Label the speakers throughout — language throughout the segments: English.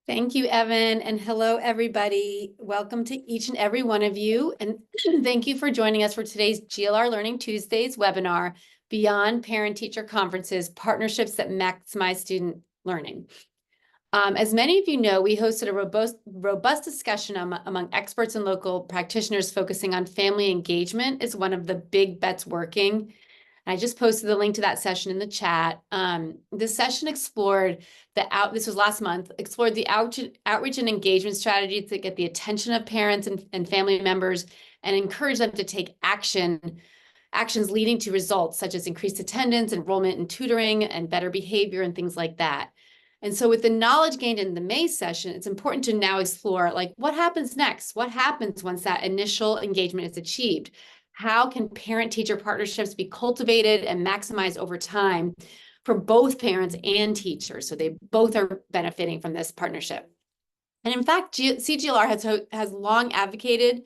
Speaker 1: Thank you, Evan, and hello, everybody. Welcome to each and every one of you, and thank you for joining us for today's GLR Learning Tuesdays webinar, Beyond Parent-Teacher Conferences, Partnerships that Maximize Student Learning. As many of you know, we hosted a robust discussion among experts and local practitioners focusing on family engagement as one of the big bets working. I just posted the link to that session in the chat. This session explored this was last month, explored the outreach and engagement strategy to get the attention of parents and family members and encourage them to take actions leading to results such as increased attendance, enrollment in tutoring, and better behavior and things like that. And so with the knowledge gained in the May session, it's important to now explore what happens next? What happens once that initial engagement is achieved? How can parent-teacher partnerships be cultivated and maximized over time for both parents and teachers, so they both are benefiting from this partnership? And in fact, CGLR has long advocated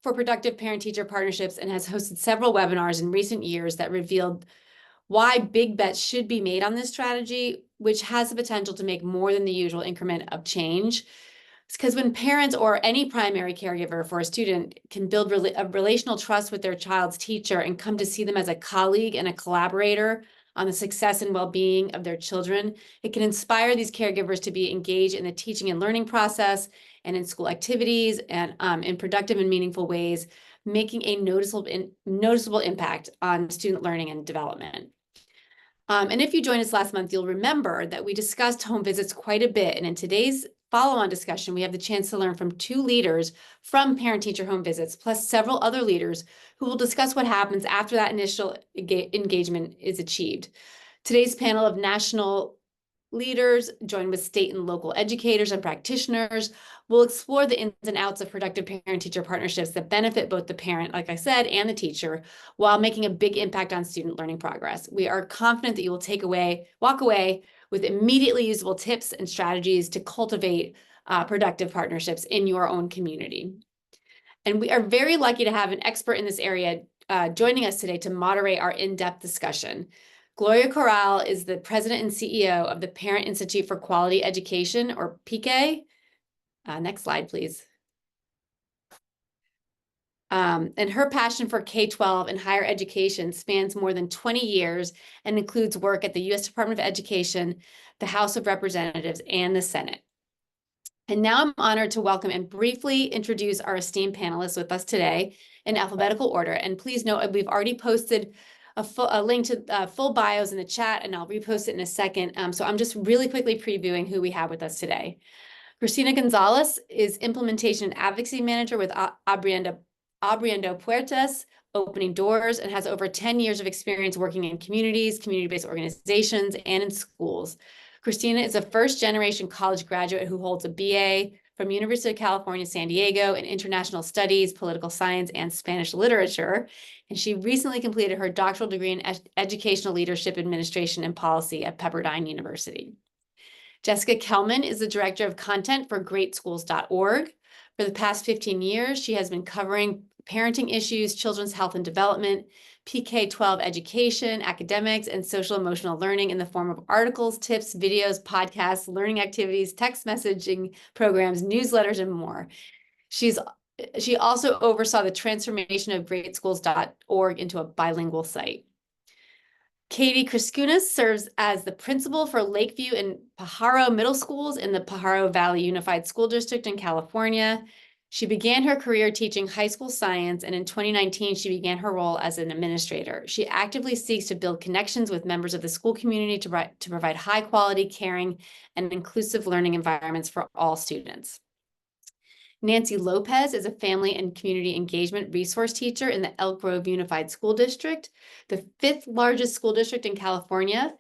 Speaker 1: for productive parent-teacher partnerships and has hosted several webinars in recent years that revealed why big bets should be made on this strategy, which has the potential to make more than the usual increment of change. It's because when parents or any primary caregiver for a student can build a relational trust with their child's teacher and come to see them as a colleague and a collaborator on the success and well-being of their children, it can inspire these caregivers to be engaged in the teaching and learning process and in school activities and in productive and meaningful ways, making a noticeable impact on student learning and development. And if you joined us last month, you'll remember that we discussed home visits quite a bit. And in today's follow-on discussion, we have the chance to learn from two leaders from parent-teacher home visits, plus several other leaders who will discuss what happens after that initial engagement is achieved. Today's panel of national leaders, joined with state and local educators and practitioners, will explore the ins and outs of productive parent-teacher partnerships that benefit both the parent, like I said, and the teacher, while making a big impact on student learning progress. We are confident that you will walk away with immediately usable tips and strategies to cultivate productive partnerships in your own community. And we are very lucky to have an expert in this area joining us today to moderate our in-depth discussion. Gloria Corral is the president and CEO of the Parent Institute for Quality Education, or PK. Next slide, please. And her passion for K-12 and higher education spans more than 20 years and includes work at the U.S. Department of Education, the House of Representatives, and the Senate. And now I'm honored to welcome and briefly introduce our esteemed panelists with us today in alphabetical order. And please note, we've already posted a link to full bios in the chat, and I'll repost it in a second. So I'm just really quickly previewing who we have with us today. Cristina Gonzalez is Implementation and Advocacy Manager with Abriendo Puertas, Opening Doors, and has over 10 years of experience working in communities, community-based organizations, and in schools. Cristina is a first-generation college graduate who holds a BA from University of California, San Diego in International Studies, Political Science, and Spanish Literature. And she recently completed her doctoral degree in Educational Leadership Administration and Policy at Pepperdine University. Jessica Kelman is the Director of Content for greatschools.org. For the past 15 years, she has been covering parenting issues, children's health and development, PK-12 education, academics, and social emotional learning in the form of articles, tips, videos, podcasts, learning activities, text messaging programs, newsletters, and more. She also oversaw the transformation of greatschools.org into a bilingual site. Katie Kriskunas serves as the principal for Lakeview and Pajaro Middle Schools in the Pajaro Valley Unified School District in California. She began her career teaching high school science, and in 2019, she began her role as an administrator. She actively seeks to build connections with members of the school community to provide high-quality, caring, and inclusive learning environments for all students. Nancy Lopez is a family and community engagement resource teacher in the Elk Grove Unified School District, the 5th largest school district in California,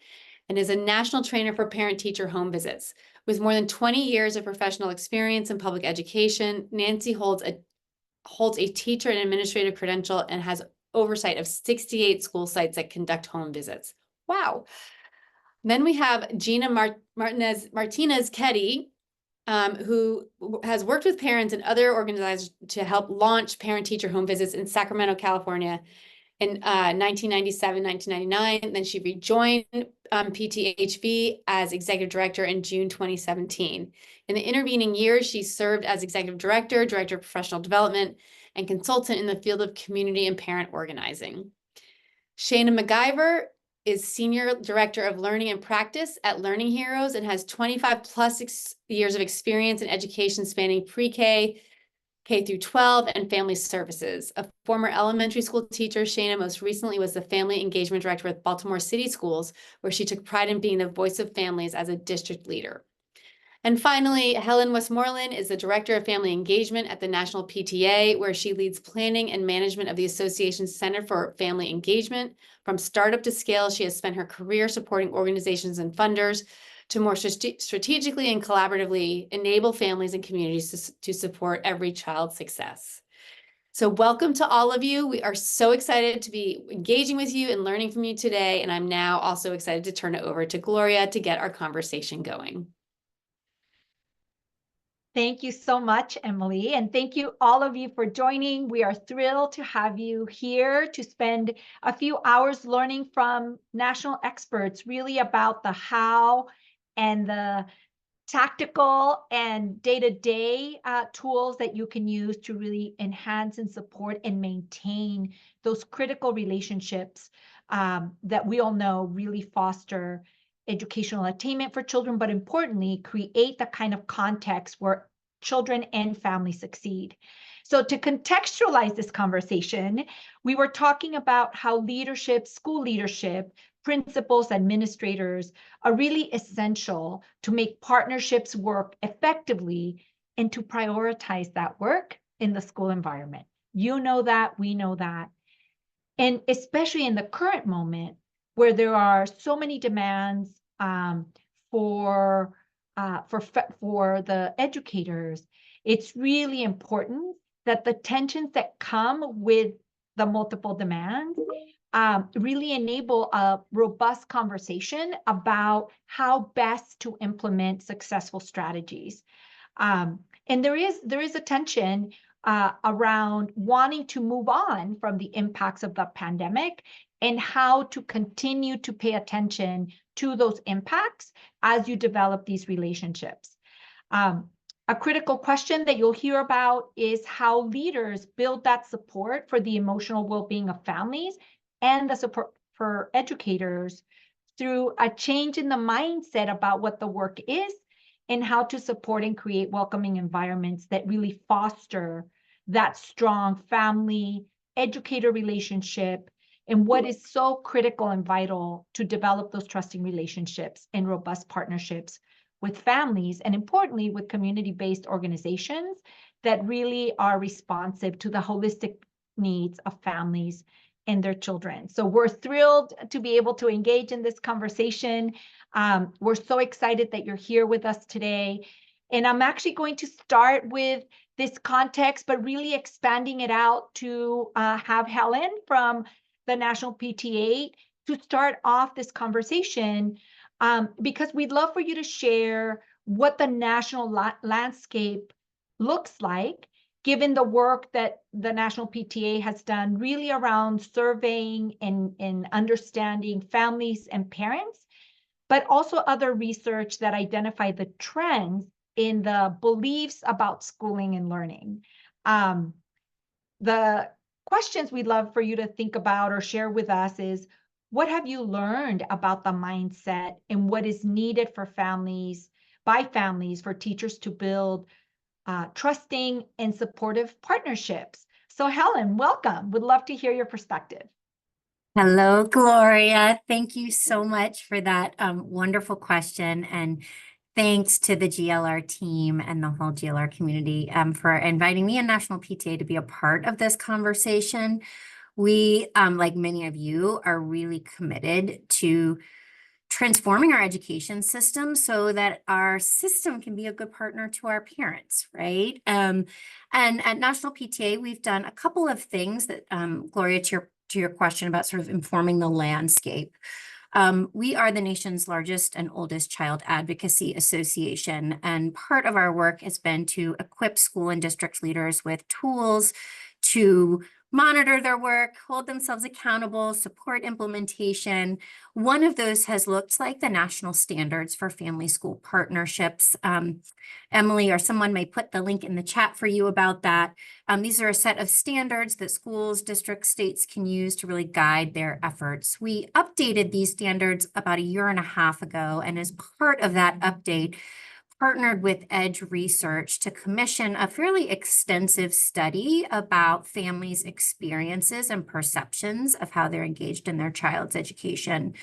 Speaker 1: and is a national trainer for parent-teacher home visits. With more than 20 years of professional experience in public education, Nancy holds a teacher and administrative credential and has oversight of 68 school sites that conduct home visits. Wow. Then we have Gina Martinez-Ketty, who has worked with parents and other organizations to help launch parent-teacher home visits in Sacramento, California in 1997, 1999. Then she rejoined PTHV as executive director in June 2017. In the intervening years, she served as executive director, director of professional development, and consultant in the field of community and parent organizing. Shana MacGyver is Senior Director of Learning and Practice at Learning Heroes and has 25 plus years of experience in education spanning pre-K, K through 12, and family services. A former elementary school teacher, Shana most recently was the Family Engagement Director with Baltimore City Schools, where she took pride in being the voice of families as a district leader. And finally, Helen Westmoreland is the Director of Family Engagement at the National PTA, where she leads planning and management of the Association's Center for Family Engagement. From startup to scale, she has spent her career supporting organizations and funders to more strategically and collaboratively enable families and communities to support every child's success. So welcome to all of you. We are so excited to be engaging with you and learning from you today. And I'm now also excited to turn it over to Gloria to get our conversation going.
Speaker 2: Thank you so much, Emily, and thank you all of you for joining. We are thrilled to have you here to spend a few hours learning from national experts really about the how and the tactical and day-to-day tools that you can use to really enhance and support and maintain those critical relationships that we all know really foster educational attainment for children, but importantly, create the kind of context where children and families succeed. So to contextualize this conversation, we were talking about how leadership, school leadership, principals, administrators are really essential to make partnerships work effectively and to prioritize that work in the school environment. You know that, we know that. And especially in the current moment where there are so many demands for the educators, it's really important that the tensions that come with the multiple demands really enable a robust conversation about how best to implement successful strategies. And there is a tension around wanting to move on from the impacts of the pandemic and how to continue to pay attention to those impacts as you develop these relationships. A critical question that you'll hear about is how leaders build that support for the emotional well-being of families and the support for educators through a change in the mindset about what the work is and how to support and create welcoming environments that really foster that strong family educator relationship and what is so critical and vital to develop those trusting relationships and robust partnerships with families, and importantly, with community-based organizations that really are responsive to the holistic needs of families and their children. So we're thrilled to be able to engage in this conversation. We're so excited that you're here with us today. And I'm actually going to start with this context, but really expanding it out to have Helen from the National PTA to start off this conversation, because we'd love for you to share what the national landscape looks like, given the work that the National PTA has done really around surveying and understanding families and parents, but also other research that identify the trends in the beliefs about schooling and learning. The questions we'd love for you to think about or share with us is, what have you learned about the mindset and what is needed for families, by families, for teachers to build trusting and supportive partnerships? So Helen, welcome. Would love to hear your perspective.
Speaker 3: Hello, Gloria. Thank you so much for that wonderful question. And thanks to the GLR team and the whole GLR community for inviting me and National PTA to be a part of this conversation. We, like many of you, are really committed to transforming our education system so that our system can be a good partner to our parents, right? And at National PTA, we've done a couple of things that, Gloria, to your question about sort of informing the landscape. We are the nation's largest and oldest child advocacy association, and part of our work has been to equip school and district leaders with tools to monitor their work, hold themselves accountable, support implementation. One of those has looked like the national standards for family school partnerships. Emily or someone may put the link in the chat for you about that. These are a set of standards that schools, districts, states can use to really guide their efforts. We updated these standards about 1.5 years ago, and as part of that update, partnered with Edge Research to commission a fairly extensive study about families' experiences and perceptions of how they're engaged in their child's education.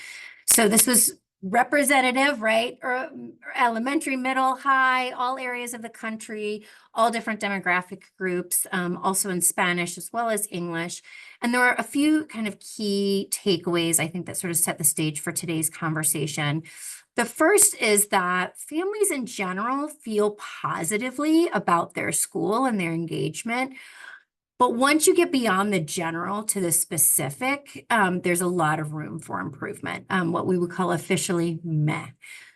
Speaker 3: So this was representative, right? Or elementary, middle, high, all areas of the country, all different demographic groups, also in Spanish as well as English. And there are a few kind of key takeaways, I think, that sort of set the stage for today's conversation. The first is that families in general feel positively about their school and their engagement. But once you get beyond the general to the specific, there's a lot of room for improvement, what we would call officially meh.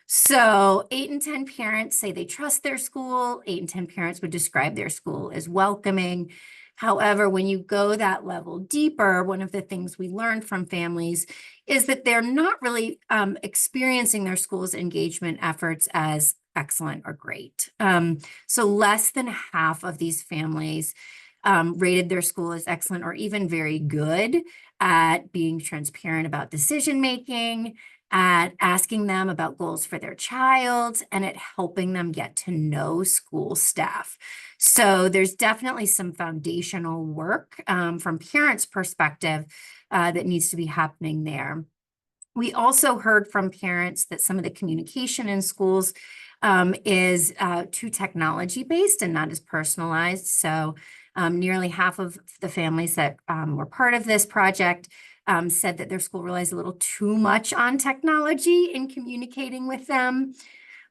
Speaker 3: So 8 in 10 parents say they trust their school. 8 in 10 parents would describe their school as welcoming. However, when you go that level deeper, one of the things we learned from families is that they're not really experiencing their school's engagement efforts as excellent or great. So less than half of these families rated their school as excellent or even very good at being transparent about decision-making, at asking them about goals for their child, and at helping them get to know school staff. So there's definitely some foundational work from parents' perspective that needs to be happening there. We also heard from parents that some of the communication in schools is too technology-based and not as personalized. So nearly half of the families that were part of this project said that their school relies a little too much on technology in communicating with them.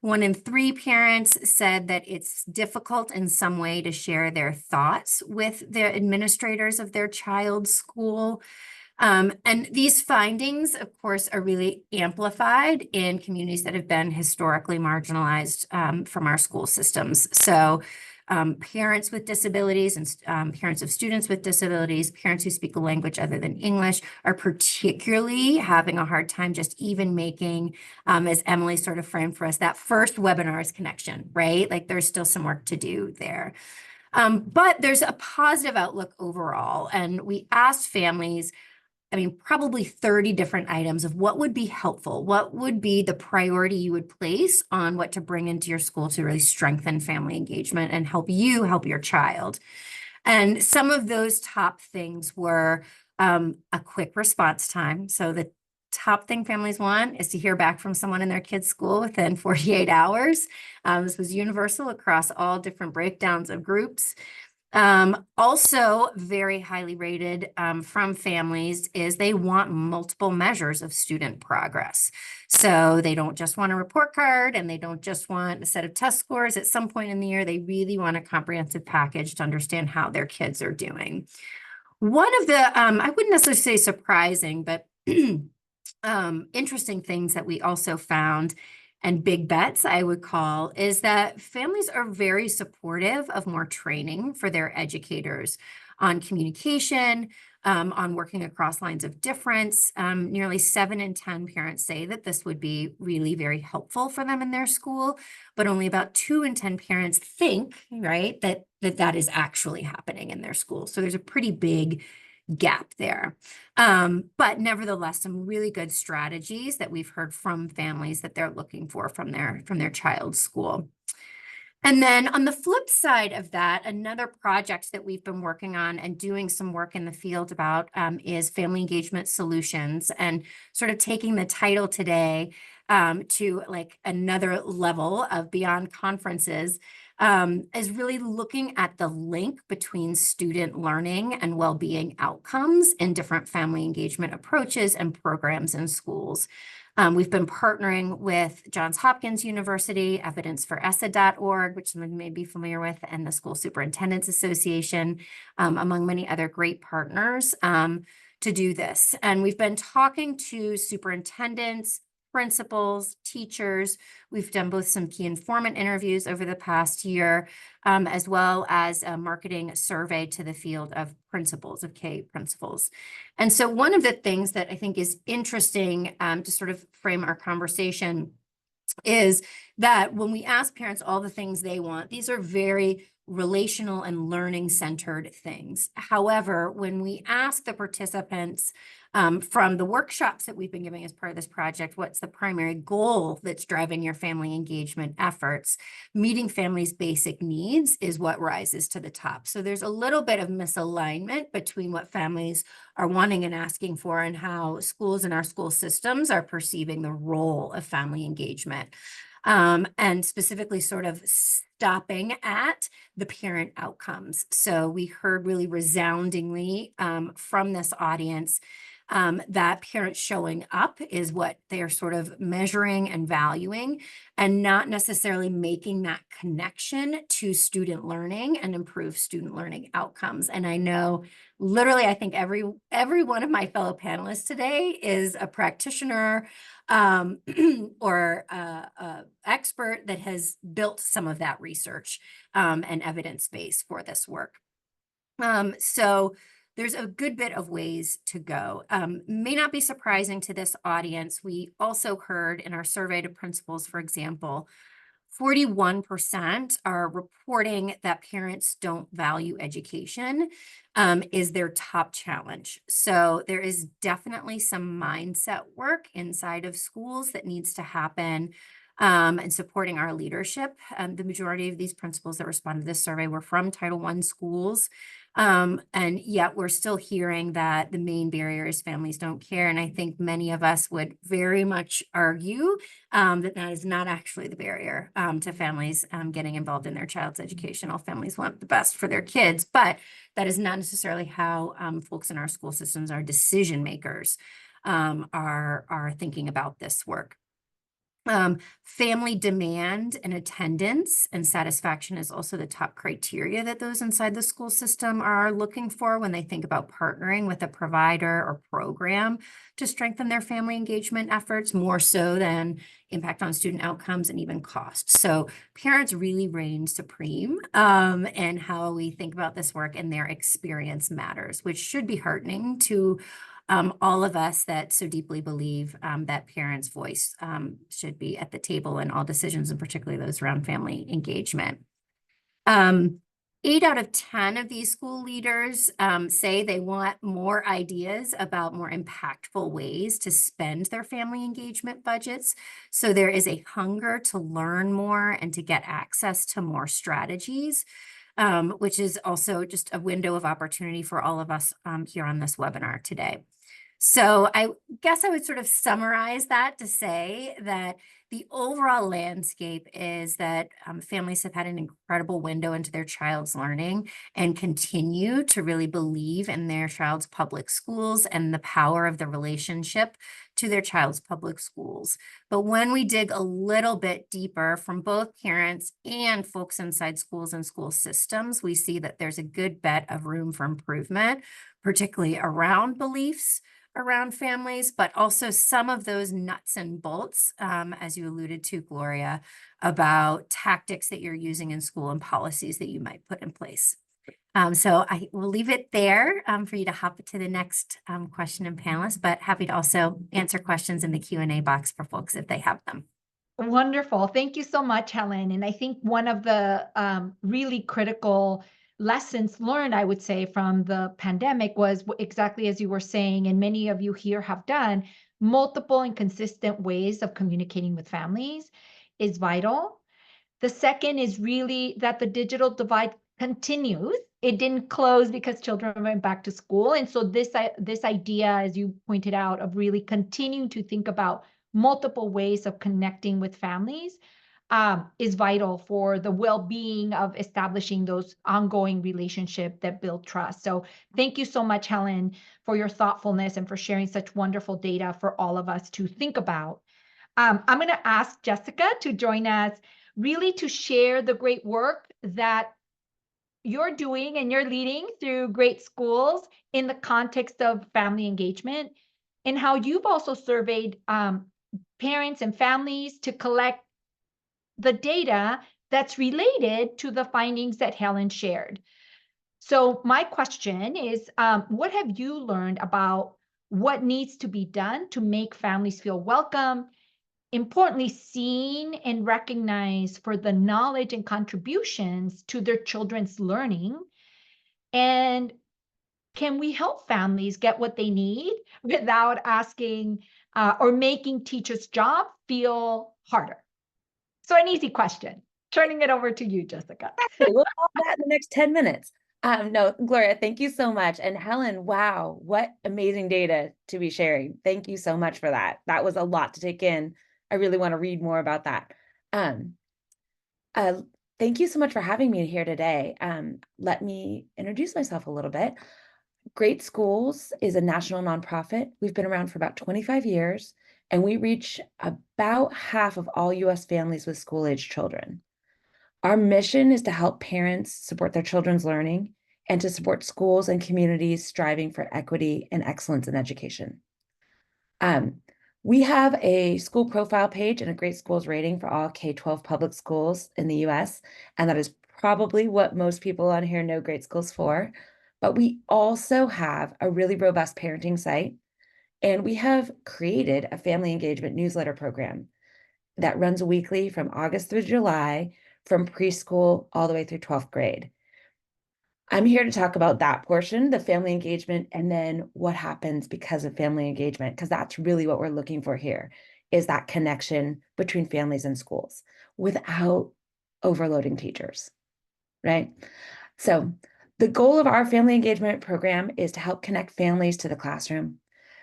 Speaker 3: 1 in 3 parents said that it's difficult in some way to share their thoughts with the administrators of their child's school. And these findings, of course, are really amplified in communities that have been historically marginalized from our school systems. So parents with disabilities and parents of students with disabilities, parents who speak a language other than English are particularly having a hard time just even making, as Emily sort of framed for us, that first webinars connection, right? Like there's still some work to do there. But there's a positive outlook overall. And we asked families, probably 30 different items of what would be helpful, what would be the priority you would place on what to bring into your school to really strengthen family engagement and help you help your child. And some of those top things were a quick response time. So the top thing families want is to hear back from someone in their kid's school within 48 hours. This was universal across all different breakdowns of groups. Also very highly rated from families is they want multiple measures of student progress. So they don't just want a report card and they don't just want a set of test scores at some point in the year. They really want a comprehensive package to understand how their kids are doing. One of the, I wouldn't necessarily say surprising, but interesting things that we also found, and big bets, I would call, is that families are very supportive of more training for their educators on communication, on working across lines of difference. Nearly 7 in 10 parents say that this would be really very helpful for them in their school, but only about 2 in 10 parents think, right, that is actually happening in their school. So there's a pretty big gap there. But nevertheless, some really good strategies that we've heard from families that they're looking for from their child's school. And then on the flip side of that, another project that we've been working on and doing some work in the field about is family engagement solutions, and sort of taking the title today to like another level of beyond conferences, is really looking at the link between student learning and well-being outcomes in different family engagement approaches and programs in schools. We've been partnering with Johns Hopkins University, evidenceforessa.org, which some of you may be familiar with, and the School Superintendents Association, among many other great partners to do this. And we've been talking to superintendents, principals, teachers. We've done both some key informant interviews over the past year, as well as a marketing survey to the field of principals, of K principals. And so one of the things that I think is interesting to sort of frame our conversation is that when we ask parents all the things they want, these are very relational and learning centered things. However, when we ask the participants from the workshops that we've been giving as part of this project, what's the primary goal that's driving your family engagement efforts? Meeting families' basic needs is what rises to the top. So there's a little bit of misalignment between what families are wanting and asking for and how schools and our school systems are perceiving the role of family engagement. And specifically sort of stopping at the parent outcomes. So we heard really resoundingly from this audience that parents showing up is what they're sort of measuring and valuing, and not necessarily making that connection to student learning and improve student learning outcomes. And I know literally, I think every one of my fellow panelists today is a practitioner or a expert that has built some of that research and evidence base for this work. So there's a good bit of ways to go. May not be surprising to this audience. We also heard in our survey to principals, for example, 41% are reporting that parents don't value education is their top challenge. So there is definitely some mindset work inside of schools that needs to happen and supporting our leadership. The majority of these principals that responded to this survey were from Title I schools. And yet we're still hearing that the main barrier is families don't care. And I think many of us would very much argue that that is not actually the barrier to families getting involved in their child's education. All families want the best for their kids, but that is not necessarily how folks in our school systems, our decision makers, are thinking about this work. Family demand and attendance and satisfaction is also the top criteria that those inside the school system are looking for when they think about partnering with a provider or program to strengthen their family engagement efforts, more so than impact on student outcomes and even cost. So parents really reign supreme in how we think about this work, and their experience matters, which should be heartening to all of us that so deeply believe that parents' voice should be at the table in all decisions, and particularly those around family engagement. 8 out of 10 of these school leaders say they want more ideas about more impactful ways to spend their family engagement budgets. So there is a hunger to learn more and to get access to more strategies, which is also just a window of opportunity for all of us here on this webinar today. So I guess I would sort of summarize that to say that the overall landscape is that families have had an incredible window into their child's learning and continue to really believe in their child's public schools and the power of the relationship to their child's public schools. But when we dig a little bit deeper from both parents and folks inside schools and school systems, we see that there's a good bit of room for improvement, particularly around beliefs around families, but also some of those nuts and bolts, as you alluded to, Gloria, about tactics that you're using in school and policies that you might put in place. So I will leave it there for you to hop to the next question and panelist, but happy to also answer questions in the Q&A box for folks if they have them.
Speaker 2: Wonderful. Thank you so much, Helen. And I think one of the really critical lessons learned, I would say, from the pandemic was exactly as you were saying, and many of you here have done, multiple and consistent ways of communicating with families is vital. The second is really that the digital divide continues. It didn't close because children went back to school. And so this idea, as you pointed out, of really continuing to think about multiple ways of connecting with families is vital for the well-being of establishing those ongoing relationships that build trust. So thank you so much, Helen, for your thoughtfulness and for sharing such wonderful data for all of us to think about. I'm going to ask Jessica to join us, really to share the great work that you're doing and you're leading through great schools in the context of family engagement, and how you've also surveyed parents and families to collect the data that's related to the findings that Helen shared. So my question is, what have you learned about what needs to be done to make families feel welcome, importantly seen and recognized for the knowledge and contributions to their children's learning? And can we help families get what they need without asking or making teachers' job feel harder? So an easy question. Turning it over to you, Jessica.
Speaker 4: We'll solve that in the next 10 minutes. No, Gloria, thank you so much. And Helen, wow, what amazing data to be sharing. Thank you so much for that. That was a lot to take in. I really want to read more about that. Thank you so much for having me here today. Let me introduce myself a little bit. Great Schools is a national nonprofit. We've been around for about 25 years, and we reach about half of all U.S. families with school-age children. Our mission is to help parents support their children's learning and to support schools and communities striving for equity and excellence in education. We have a school profile page and a Great Schools rating for all K-12 public schools in the US, and that is probably what most people on here know Great Schools for. But we also have a really robust parenting site, and we have created a family engagement newsletter program that runs weekly from August through July, from preschool all the way through 12th grade. I'm here to talk about that portion, the family engagement, and then what happens because of family engagement, because that's really what we're looking for here, is that connection between families and schools without overloading teachers, right? So the goal of our family engagement program is to help connect families to the classroom,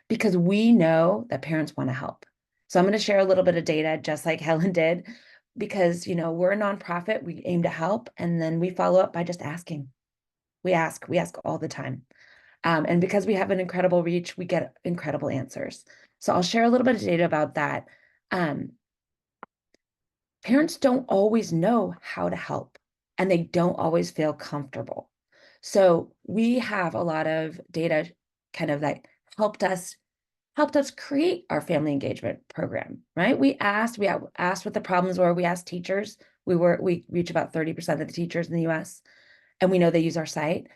Speaker 4: because we know that parents want to help. So I'm going to share a little bit of data, just like Helen did, because, you know, we're a nonprofit, we aim to help, and then we follow up by just asking. We ask all the time. And because we have an incredible reach, we get incredible answers. So I'll share a little bit of data about that. Parents don't always know how to help, and they don't always feel comfortable. So we have a lot of data kind of that helped us create our family engagement program, right? We asked what the problems were. We asked teachers. We reach about 30% of the teachers in the US, and we know they use our site.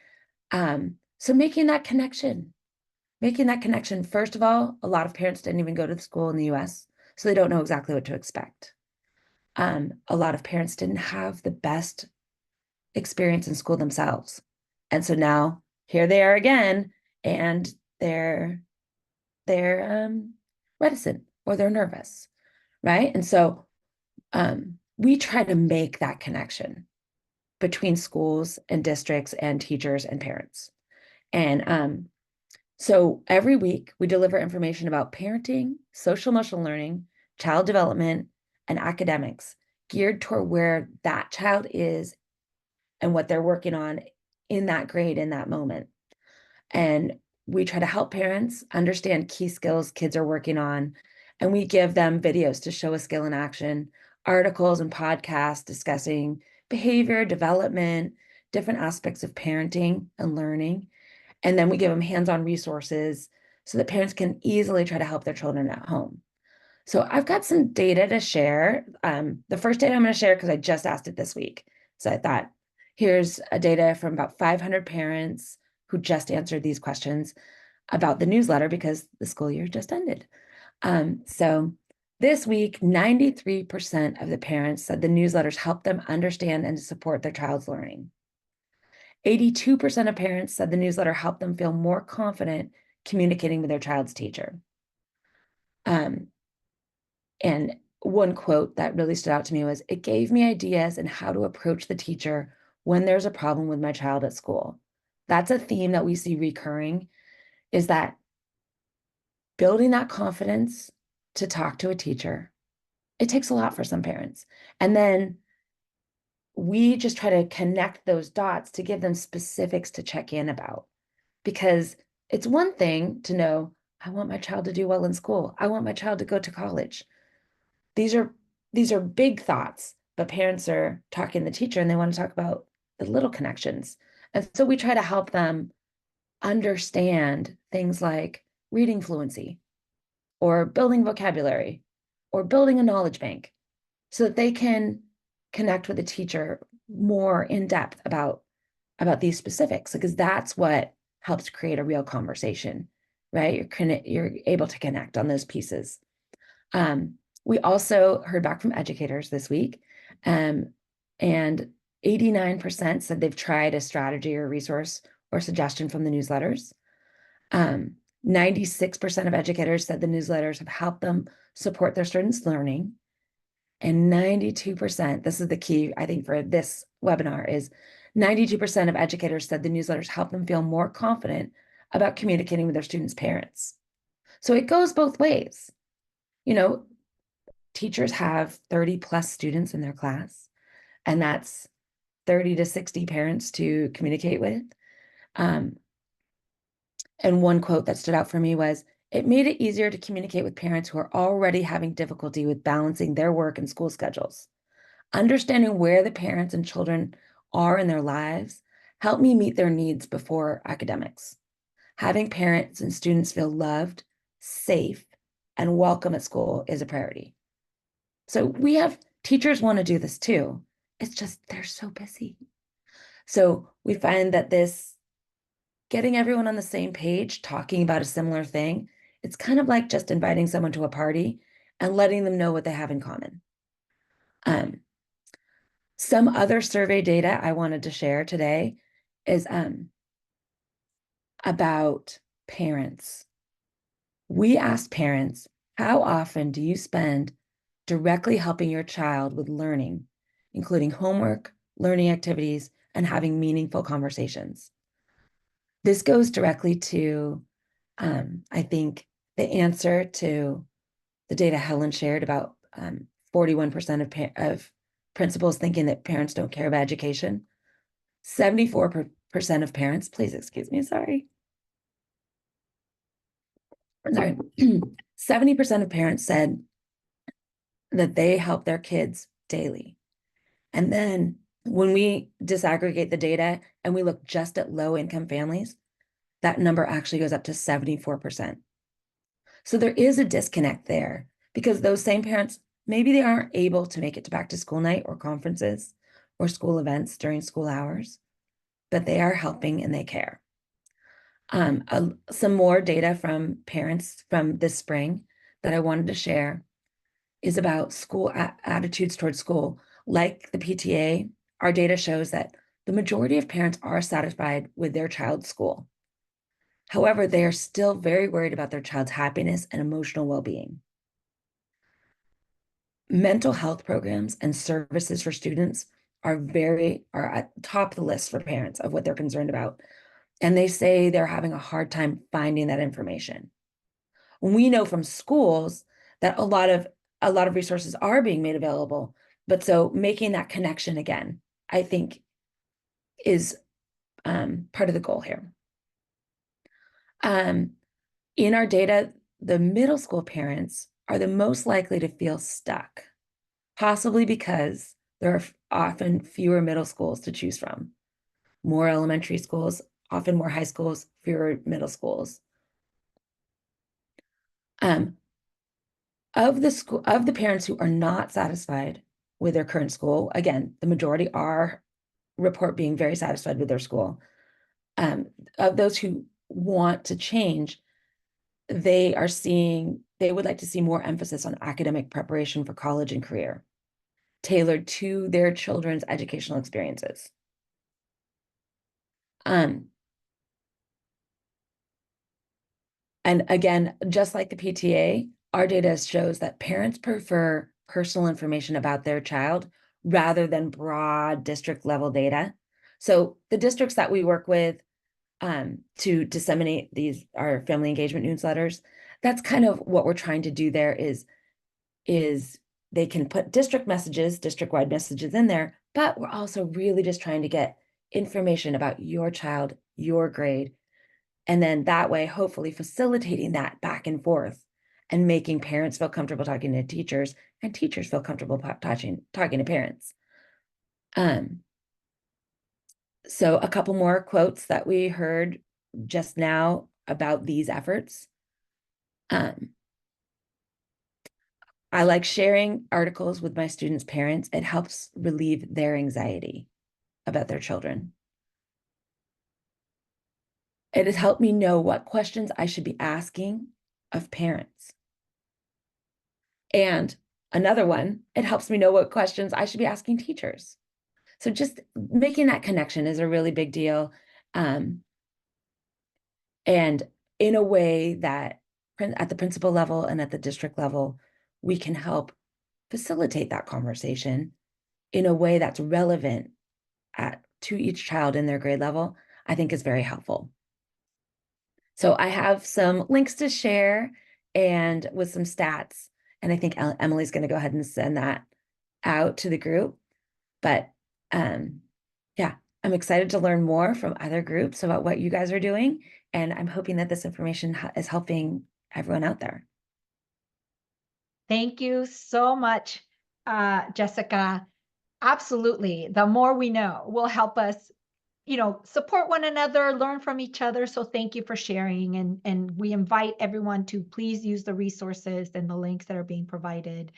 Speaker 4: So making that connection, first of all, a lot of parents didn't even go to the school in the US, so they don't know exactly what to expect. A lot of parents didn't have the best experience in school themselves. And so now here they are again, and they're reticent or they're nervous, right? And so we try to make that connection between schools and districts and teachers and parents. And so every week we deliver information about parenting, social emotional learning, child development, and academics geared toward where that child is and what they're working on in that grade, in that moment. And we try to help parents understand key skills kids are working on, and we give them videos to show a skill in action, articles and podcasts discussing behavior, development, different aspects of parenting and learning. And then we give them hands-on resources so that parents can easily try to help their children at home. So I've got some data to share. The first data I'm going to share, because I just asked it this week. So I thought, here's a data from about 500 parents who just answered these questions about the newsletter because the school year just ended. So this week, 93% of the parents said the newsletters helped them understand and support their child's learning. 82% of parents said the newsletter helped them feel more confident communicating with their child's teacher. And one quote that really stood out to me was, "It gave me ideas on how to approach the teacher when there's a problem with my child at school." That's a theme that we see recurring, is that building that confidence to talk to a teacher, it takes a lot for some parents. And then we just try to connect those dots to give them specifics to check in about. Because it's one thing to know, I want my child to do well in school. I want my child to go to college. These are big thoughts, but parents are talking to the teacher and they want to talk about the little connections. And so we try to help them understand things like reading fluency or building vocabulary or building a knowledge bank so that they can connect with a teacher more in depth about these specifics, because that's what helps create a real conversation, right? You're able to connect on those pieces. We also heard back from educators this week, and 89% said they've tried a strategy or resource or suggestion from the newsletters. 96% of educators said the newsletters have helped them support their students' learning. And 92%, this is the key, I think, for this webinar, is 92% of educators said the newsletters help them feel more confident about communicating with their students' parents. So it goes both ways. You know, teachers have 30 plus students in their class, and that's 30 to 60 parents to communicate with. And one quote that stood out for me was, "It made it easier to communicate with parents who are already having difficulty with balancing their work and school schedules. Understanding where the parents and children are in their lives helped me meet their needs before academics. Having parents and students feel loved, safe, and welcome at school is a priority." So we have teachers want to do this too. It's just they're so busy. So we find that this getting everyone on the same page, talking about a similar thing, it's kind of like just inviting someone to a party and letting them know what they have in common. Some other survey data I wanted to share today is about parents. We asked parents, how often do you spend directly helping your child with learning, including homework, learning activities, and having meaningful conversations? This goes directly to, I think, the answer to the data Helen shared about 41% of principals thinking that parents don't care about education. 74% of parents, please excuse me, sorry. 70% of parents said that they help their kids daily. And then when we disaggregate the data and we look just at low income families, that number actually goes up to 74%. So there is a disconnect there, because those same parents, maybe they aren't able to make it to back to school night or conferences or school events during school hours, but they are helping and they care. Some more data from parents from this spring that I wanted to share is about school attitudes towards school. Like the PTA, our data shows that the majority of parents are satisfied with their child's school. However, they are still very worried about their child's happiness and emotional well-being. Mental health programs and services for students are at the top of the list for parents of what they're concerned about. And they say they're having a hard time finding that information. We know from schools that a lot of resources are being made available, but so making that connection again, I think, is part of the goal here. In our data, the middle school parents are the most likely to feel stuck, possibly because there are often fewer middle schools to choose from, more elementary schools, often more high schools, fewer middle schools. Of the parents who are not satisfied with their current school, again, the majority report being very satisfied with their school. Of those who want to change, they would like to see more emphasis on academic preparation for college and career, tailored to their children's educational experiences. And again, just like the PTA, our data shows that parents prefer personal information about their child rather than broad district level data. So the districts that we work with to disseminate our family engagement newsletters, that's kind of what we're trying to do there is they can put district-wide messages in there, but we're also really just trying to get information about your child, your grade, and then that way, hopefully facilitating that back and forth and making parents feel comfortable talking to teachers and teachers feel comfortable talking to parents. So a couple more quotes that we heard just now about these efforts. I like sharing articles with my students' parents. It helps relieve their anxiety about their children. It has helped me know what questions I should be asking of parents. And another one, it helps me know what questions I should be asking teachers. So just making that connection is a really big deal. And in a way that at the principal level and at the district level, we can help facilitate that conversation in a way that's relevant to each child in their grade level, I think is very helpful. So I have some links to share and with some stats, and I think Emily's going to go ahead and send that out to the group. But yeah, I'm excited to learn more from other groups about what you guys are doing, and I'm hoping that this information is helping everyone out there.
Speaker 2: Thank you so much, Jessica. Absolutely. The more we know will help us, support one another, learn from each other. So thank you for sharing. And we invite everyone to please use the resources and the links that are being provided.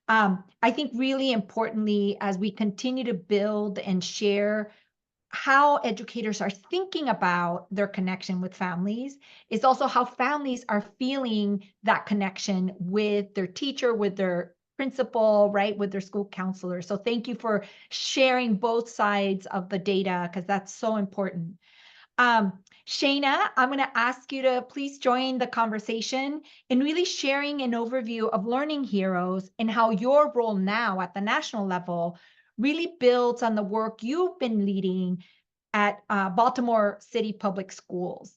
Speaker 2: I think really importantly, as we continue to build and share how educators are thinking about their connection with families, is also how families are feeling that connection with their teacher, with their principal, right, with their school counselor. So thank you for sharing both sides of the data, because that's so important. Shayna, I'm going to ask you to please join the conversation in really sharing an overview of Learning Heroes and how your role now at the national level really builds on the work you've been leading at Baltimore City Public Schools.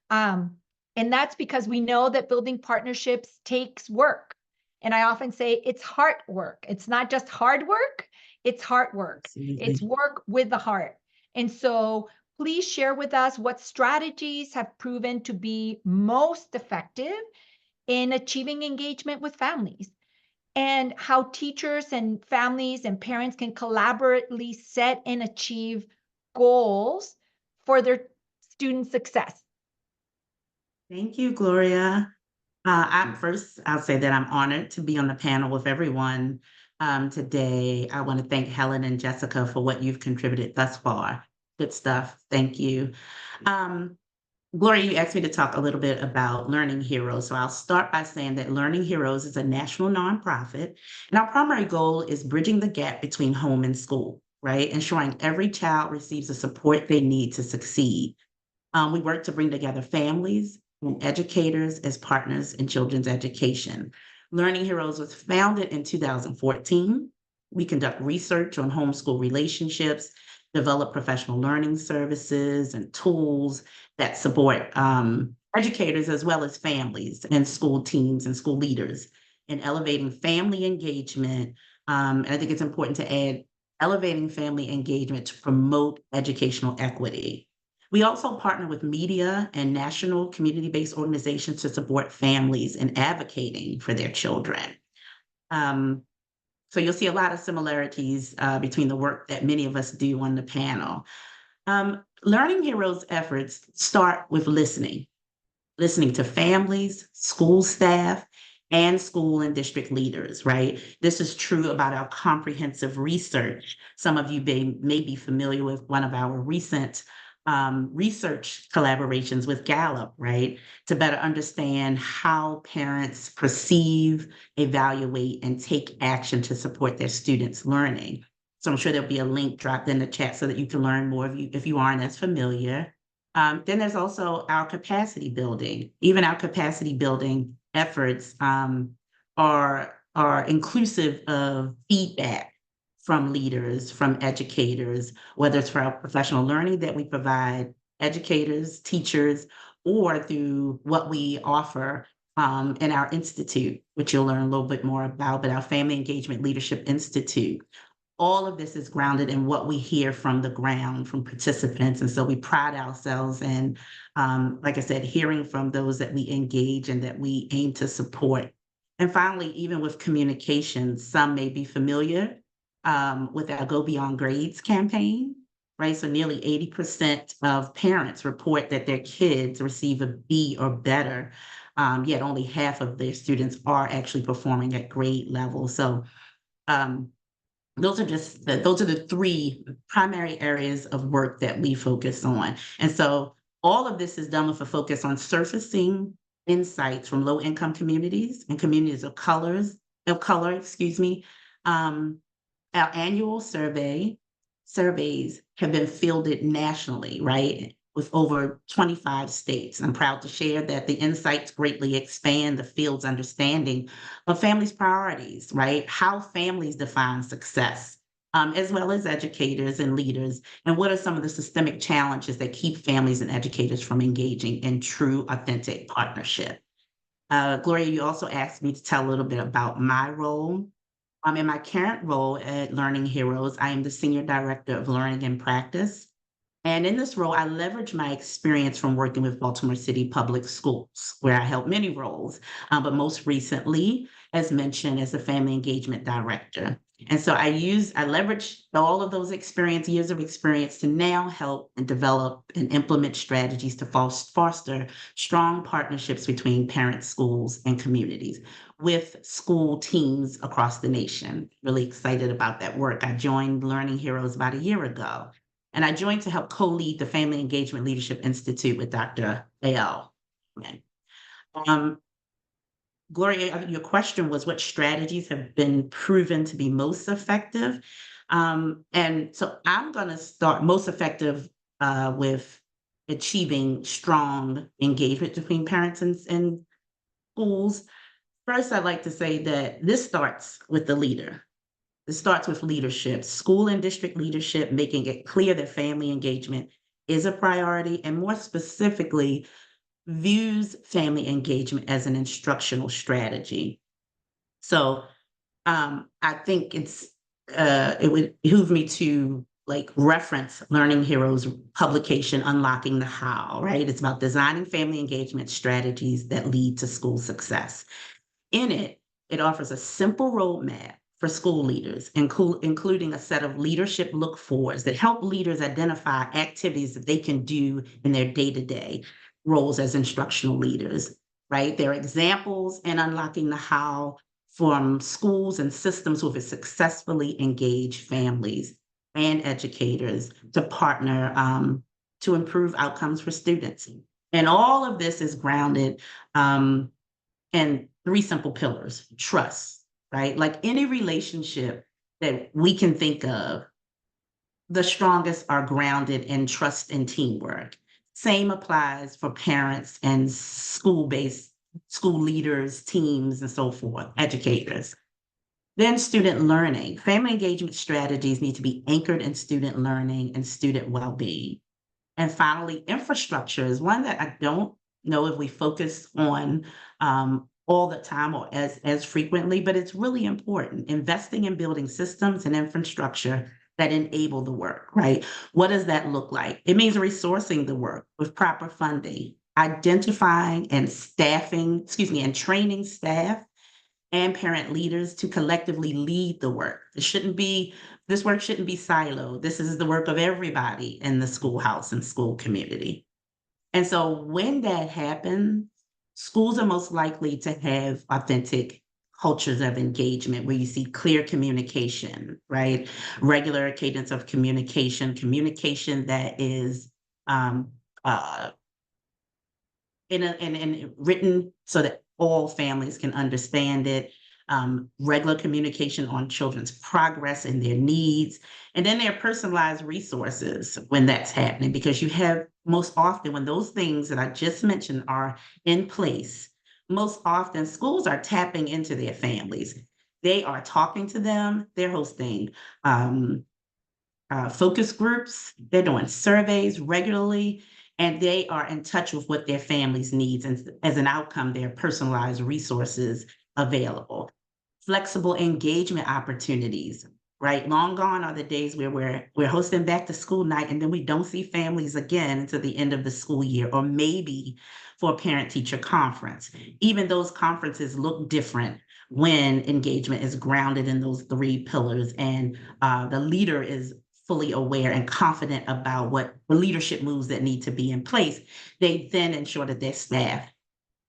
Speaker 2: And that's because we know that building partnerships takes work. And I often say it's heart work. It's not just hard work, it's heart work.
Speaker 5: Absolutely.
Speaker 2: It's work with the heart. And so please share with us what strategies have proven to be most effective in achieving engagement with families, and how teachers and families and parents can collaboratively set and achieve goals for their student success.
Speaker 5: Thank you, Gloria. I'll say that I'm honored to be on the panel with everyone today. I want to thank Helen and Jessica for what you've contributed thus far. Good stuff. Thank you. Gloria, you asked me to talk a little bit about Learning Heroes. So I'll start by saying that Learning Heroes is a national nonprofit, and our primary goal is bridging the gap between home and school, right? Ensuring every child receives the support they need to succeed. We work to bring together families and educators as partners in children's education. Learning Heroes was founded in 2014. We conduct research on homeschool relationships, develop professional learning services and tools that support educators as well as families and school teams and school leaders in elevating family engagement. And I think it's important to add elevating family engagement to promote educational equity. We also partner with media and national community-based organizations to support families in advocating for their children. So you'll see a lot of similarities between the work that many of us do on the panel. Learning Heroes efforts start with listening to families, school staff, and school and district leaders, right? This is true about our comprehensive research. Some of you may be familiar with one of our recent research collaborations with Gallup, right? To better understand how parents perceive, evaluate, and take action to support their students' learning. So I'm sure there'll be a link dropped in the chat so that you can learn more if you aren't as familiar. Then there's also our capacity building. Even our capacity building efforts are inclusive of feedback from leaders, from educators, whether it's for our professional learning that we provide educators, teachers, or through what we offer in our institute, which you'll learn a little bit more about, but our Family Engagement Leadership Institute. All of this is grounded in what we hear from the ground, from participants. And so we pride ourselves in, like I said, hearing from those that we engage and that we aim to support. And finally, even with communication, some may be familiar with our Go Beyond Grades campaign, right? So nearly 80% of parents report that their kids receive a B or better yet only half of their students are actually performing at grade level. So those are the three primary areas of work that we focus on. And so all of this is done with a focus on surfacing insights from low-income communities and communities of color, excuse me. Our annual surveys have been fielded nationally, right? With over 25 states. I'm proud to share that the insights greatly expand the field's understanding of families' priorities, right? How families define success, as well as educators and leaders, and what are some of the systemic challenges that keep families and educators from engaging in true, authentic partnership. Gloria, you also asked me to tell a little bit about my role. In my current role at Learning Heroes, I am the Senior Director of Learning and Practice. And in this role, I leverage my experience from working with Baltimore City Public Schools, where I held many roles, but most recently, as mentioned, as a Family Engagement Director. And so I leverage all of those years of experience to now help and develop and implement strategies to foster strong partnerships between parents, schools, and communities with school teams across the nation. Really excited about that work. I joined Learning Heroes about a year ago. And I joined to help co-lead the Family Engagement Leadership Institute with Dr. A.L. Gloria, your question was what strategies have been proven to be most effective? And so I'm going to start most effective with achieving strong engagement between parents and schools. First, I'd like to say that this starts with the leader. It starts with leadership, school and district leadership, making it clear that family engagement is a priority, and more specifically, views family engagement as an instructional strategy. So I think it would behoove me to reference Learning Heroes publication, Unlocking the How, right? It's about designing family engagement strategies that lead to school success. In it, it offers a simple roadmap for school leaders, including a set of leadership look-forwards that help leaders identify activities that they can do in their day-to-day roles as instructional leaders, right? There are examples in Unlocking the How from schools and systems who have successfully engaged families and educators to partner to improve outcomes for students. And all of this is grounded in three simple pillars: trust, right? Like any relationship that we can think of, the strongest are grounded in trust and teamwork. Same applies for parents and school leaders, teams, and so forth, educators. Then student learning. Family engagement strategies need to be anchored in student learning and student well-being. And finally, infrastructure is one that I don't know if we focus on all the time or as frequently, but it's really important. Investing in building systems and infrastructure that enable the work, right? What does that look like? It means resourcing the work with proper funding, identifying and training staff and parent leaders to collectively lead the work. This work shouldn't be siloed. This is the work of everybody in the schoolhouse and school community. And so when that happens, schools are most likely to have authentic cultures of engagement where you see clear communication, right? Regular cadence of communication that is in written so that all families can understand it. Regular communication on children's progress and their needs, and then their personalized resources when that's happening, because you have most often when those things that I just mentioned are in place, most often schools are tapping into their families. They are talking to them, they're hosting focus groups, they're doing surveys regularly, and they are in touch with what their families needs, and as an outcome, their personalized resources available. Flexible engagement opportunities, right? Long gone are the days where we're hosting back to school night and then we don't see families again until the end of the school year, or maybe for a parent-teacher conference. Even those conferences look different when engagement is grounded in those three pillars and the leader is fully aware and confident about what the leadership moves that need to be in place. They then ensure that their staff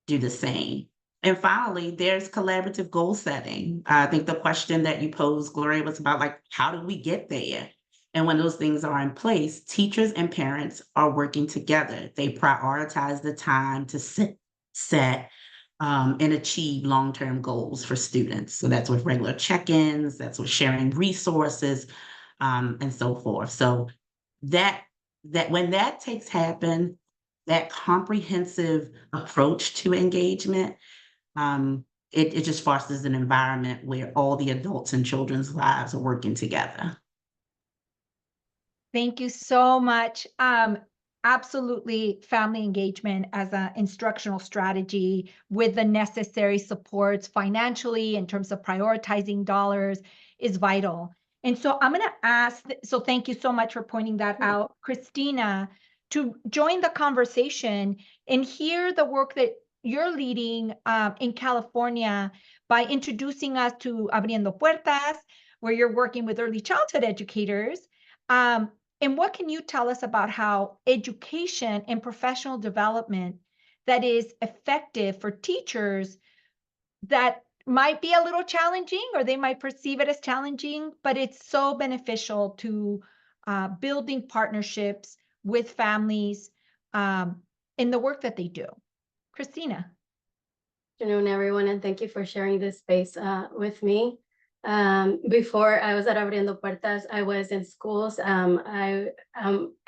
Speaker 5: do the same. And finally, there's collaborative goal setting. I think the question that you posed, Gloria, was about like, how do we get there? And when those things are in place, teachers and parents are working together. They prioritize the time to set and achieve long-term goals for students. So that's with regular check-ins, that's with sharing resources, and so forth. So that when that takes happen, that comprehensive approach to engagement, it just fosters an environment where all the adults in children's lives are working together.
Speaker 2: Thank you so much. Absolutely, family engagement as an instructional strategy with the necessary supports financially in terms of prioritizing dollars is vital. And so I'm going to ask, so thank you so much for pointing that out, Christina, to join the conversation and hear the work that you're leading in California by introducing us to Abriendo Puertas, where you're working with early childhood educators. And what can you tell us about how education and professional development that is effective for teachers that might be a little challenging, or they might perceive it as challenging, but it's so beneficial to building partnerships with families in the work that they do? Christina.
Speaker 6: Good afternoon, everyone, and thank you for sharing this space with me. Before I was at Abriendo Puertas, I was in schools. I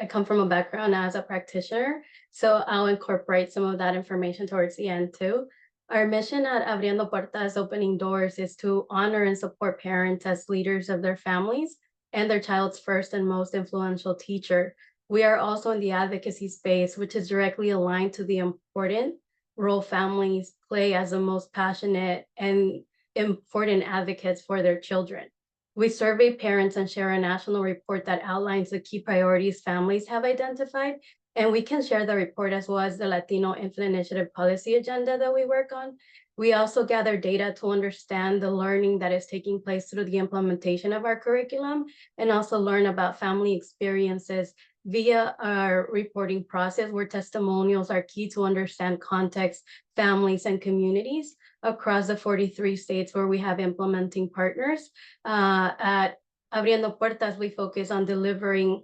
Speaker 6: come from a background as a practitioner, so I'll incorporate some of that information towards the end too. Our mission at Abriendo Puertas, Opening Doors, is to honor and support parents as leaders of their families and their child's first and most influential teacher. We are also in the advocacy space, which is directly aligned to the important role families play as the most passionate and important advocates for their children. We survey parents and share a national report that outlines the key priorities families have identified, and we can share the report as well as the Latino Infant Initiative policy agenda that we work on. We also gather data to understand the learning that is taking place through the implementation of our curriculum, and also learn about family experiences via our reporting process, where testimonials are key to understand context, families, and communities across the 43 states where we have implementing partners. At Abriendo Puertas, we focus on delivering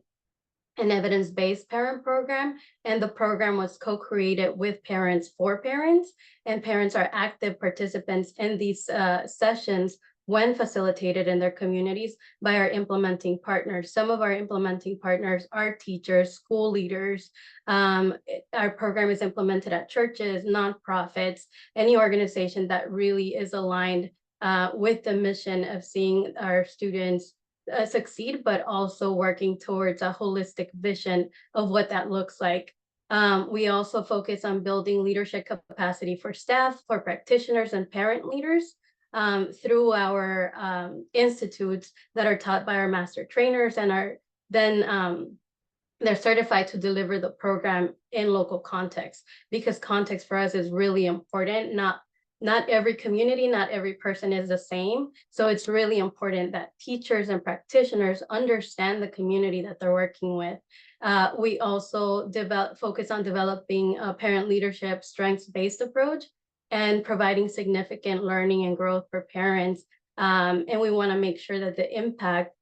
Speaker 6: an evidence-based parent program, and the program was co-created with parents for parents, and parents are active participants in these sessions when facilitated in their communities by our implementing partners. Some of our implementing partners are teachers, school leaders. Our program is implemented at churches, nonprofits, any organization that really is aligned with the mission of seeing our students succeed, but also working towards a holistic vision of what that looks like. We also focus on building leadership capacity for staff, for practitioners, and parent leaders through our institutes that are taught by our master trainers, and are then they're certified to deliver the program in local context, because context for us is really important. Not every community, not every person is the same. So it's really important that teachers and practitioners understand the community that they're working with. We also focus on developing a parent leadership strengths-based approach and providing significant learning and growth for parents. And we want to make sure that the impact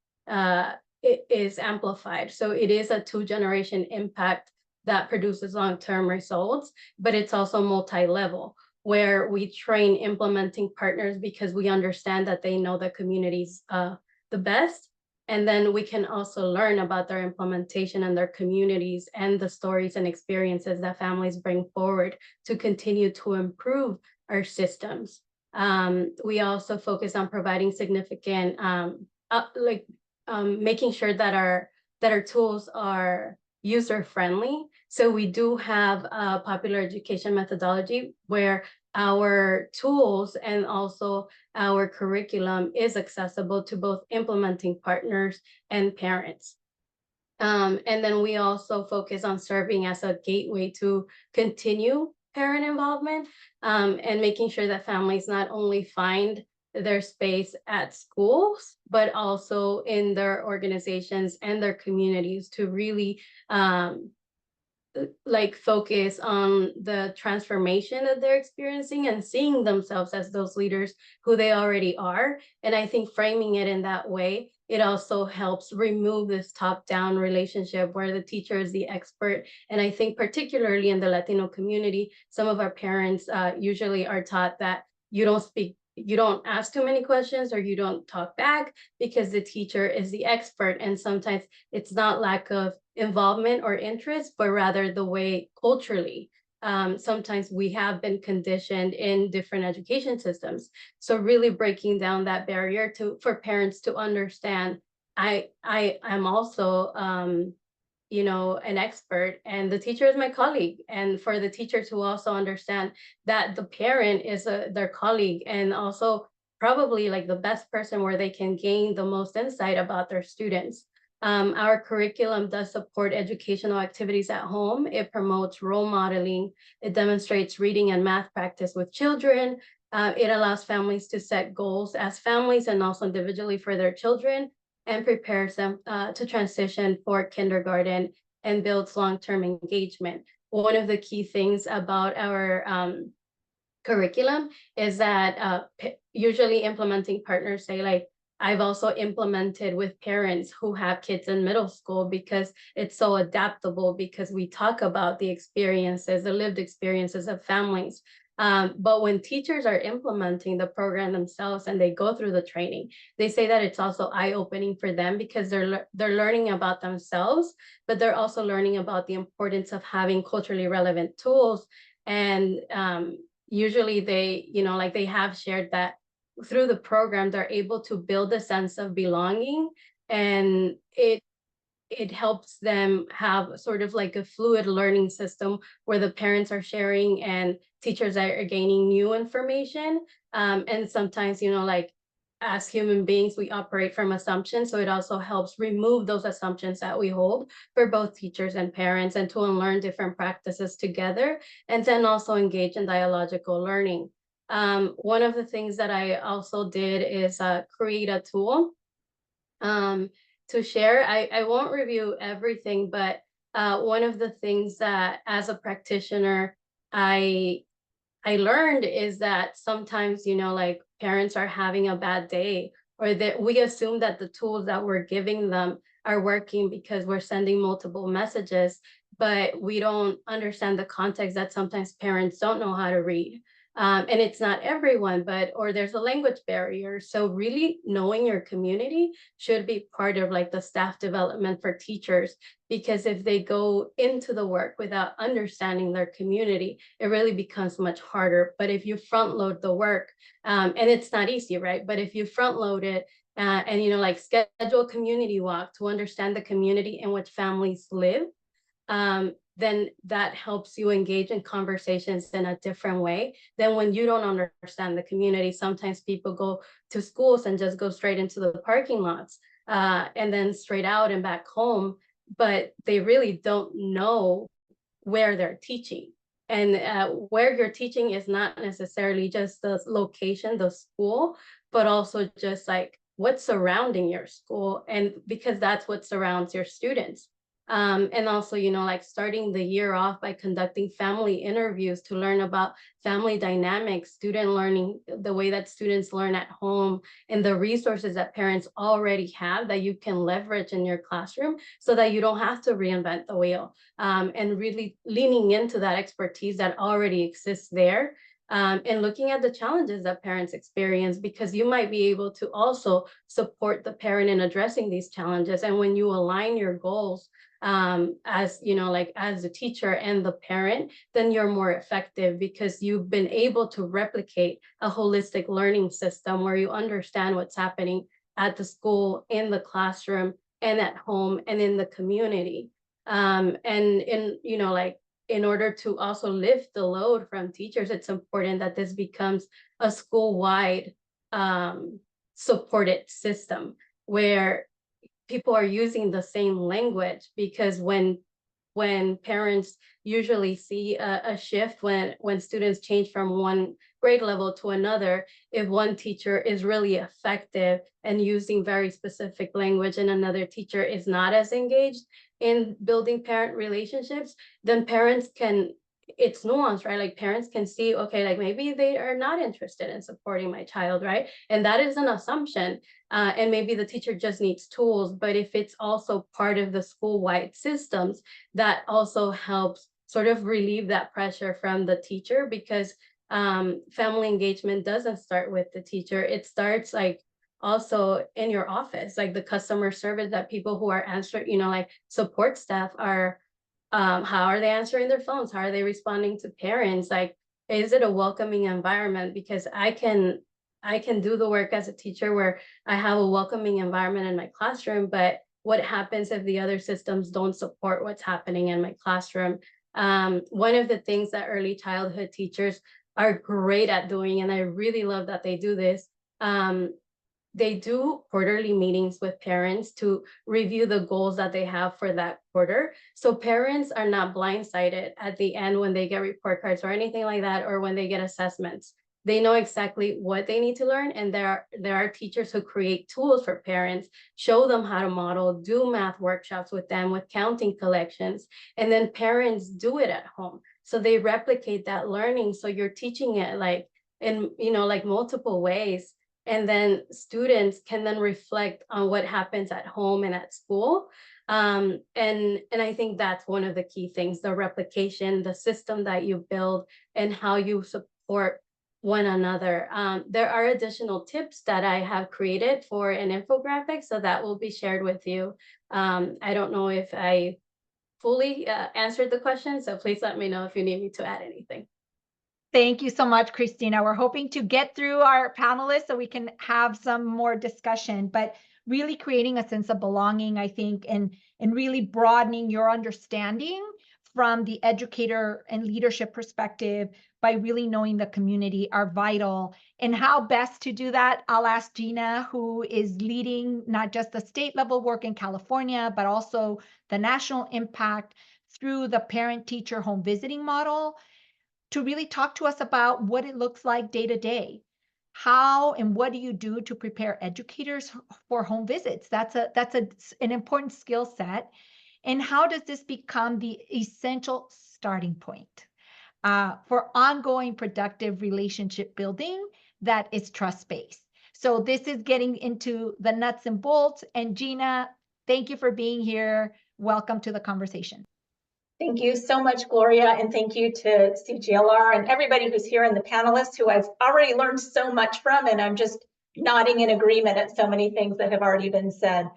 Speaker 6: is amplified. So it is a 2-generation impact that produces long-term results, but it's also multi-level, where we train implementing partners because we understand that they know the communities the best. And then we can also learn about their implementation and their communities and the stories and experiences that families bring forward to continue to improve our systems. We also focus on providing significant, making sure that our tools are user-friendly. So we do have a popular education methodology where our tools and also our curriculum is accessible to both implementing partners and parents. And then we also focus on serving as a gateway to continue parent involvement, and making sure that families not only find their space at schools, but also in their organizations and their communities to really like focus on the transformation that they're experiencing and seeing themselves as those leaders who they already are. And I think framing it in that way, it also helps remove this top-down relationship where the teacher is the expert. And I think particularly in the Latino community, some of our parents usually are taught that you don't ask too many questions or you don't talk back because the teacher is the expert. And sometimes it's not lack of involvement or interest, but rather the way culturally, sometimes we have been conditioned in different education systems. So really breaking down that barrier for parents to understand, I'm also, an expert and the teacher is my colleague. And for the teacher to also understand that the parent is their colleague and also probably like the best person where they can gain the most insight about their students. Our curriculum does support educational activities at home. It promotes role modeling. It demonstrates reading and math practice with children. It allows families to set goals as families and also individually for their children, and prepares them to transition for kindergarten and builds long-term engagement. One of the key things about our curriculum is that usually implementing partners say like, I've also implemented with parents who have kids in middle school because it's so adaptable, because we talk about the experiences, the lived experiences of families. But when teachers are implementing the program themselves and they go through the training, they say that it's also eye-opening for them because they're learning about themselves, but they're also learning about the importance of having culturally relevant tools. And usually they, like they have shared that through the program, they're able to build a sense of belonging, and it helps them have sort of like a fluid learning system where the parents are sharing and teachers are gaining new information. And sometimes, like as human beings, we operate from assumptions. So it also helps remove those assumptions that we hold for both teachers and parents, and to unlearn different practices together, and then also engage in dialogical learning. One of the things that I also did is create a tool to share. I won't review everything, but one of the things that as a practitioner, I learned is that sometimes, like parents are having a bad day, or that we assume that the tools that we're giving them are working because we're sending multiple messages, but we don't understand the context that sometimes parents don't know how to read. And it's not everyone, or there's a language barrier. So really knowing your community should be part of like the staff development for teachers, because if they go into the work without understanding their community, it really becomes much harder. But if you front load the work, and it's not easy, right? But if you front load it, and like schedule community walk to understand the community in which families live, then that helps you engage in conversations in a different way than when you don't understand the community. Sometimes people go to schools and just go straight into the parking lots, and then straight out and back home, but they really don't know where they're teaching. And where you're teaching is not necessarily just the location, the school, but also just like what's surrounding your school, and because that's what surrounds your students. And also, like starting the year off by conducting family interviews to learn about family dynamics, student learning, the way that students learn at home, and the resources that parents already have that you can leverage in your classroom so that you don't have to reinvent the wheel, and really leaning into that expertise that already exists there. And looking at the challenges that parents experience, because you might be able to also support the parent in addressing these challenges. And when you align your goals, as like as the teacher and the parent, then you're more effective because you've been able to replicate a holistic learning system where you understand what's happening at the school, in the classroom, and at home, and in the community. And in order to also lift the load from teachers, it's important that this becomes a school-wide supported system where people are using the same language, because when parents usually see a shift when students change from one grade level to another if one teacher is really effective and using very specific language and another teacher is not as engaged in building parent relationships, then parents can, it's nuanced, right? Like parents can see, okay, like maybe they are not interested in supporting my child, right? And that is an assumption. And maybe the teacher just needs tools, but if it's also part of the school-wide systems, that also helps sort of relieve that pressure from the teacher, because family engagement doesn't start with the teacher. It starts like also in your office, like the customer service, that people who are answering, you know, like support staff are, how are they answering their phones? How are they responding to parents? Like, is it a welcoming environment? Because I can do the work as a teacher where I have a welcoming environment in my classroom, but what happens if the other systems don't support what's happening in my classroom? One of the things that early childhood teachers are great at doing, and I really love that they do this, they do quarterly meetings with parents to review the goals that they have for that quarter. So parents are not blindsided at the end when they get report cards or anything like that, or when they get assessments. They know exactly what they need to learn, and there are teachers who create tools for parents, show them how to model, do math workshops with them with counting collections, and then parents do it at home. So they replicate that learning. So you're teaching it like in, you know, like multiple ways. And then students can then reflect on what happens at home and at school. And I think that's one of the key things, the replication, the system that you build, and how you support one another. There are additional tips that I have created for an infographic, so that will be shared with you. I don't know if I fully answered the question, so please let me know if you need me to add anything.
Speaker 2: Thank you so much, Christina. We're hoping to get through our panelists so we can have some more discussion, but really creating a sense of belonging, I think, and really broadening your understanding from the educator and leadership perspective by really knowing the community are vital. And how best to do that, I'll ask Gina, who is leading not just the state level work in California, but also the national impact through the parent-teacher home visiting model, to really talk to us about what it looks like day to day. How and what do you do to prepare educators for home visits? That's an important skill set. And how does this become the essential starting point for ongoing productive relationship building that is trust-based? So this is getting into the nuts and bolts. And Gina, thank you for being here. Welcome to the conversation.
Speaker 7: Thank you so much, Gloria, and thank you to CGLR and everybody who's here and the panelists who I've already learned so much from, and I'm just nodding in agreement at so many things that have already been said.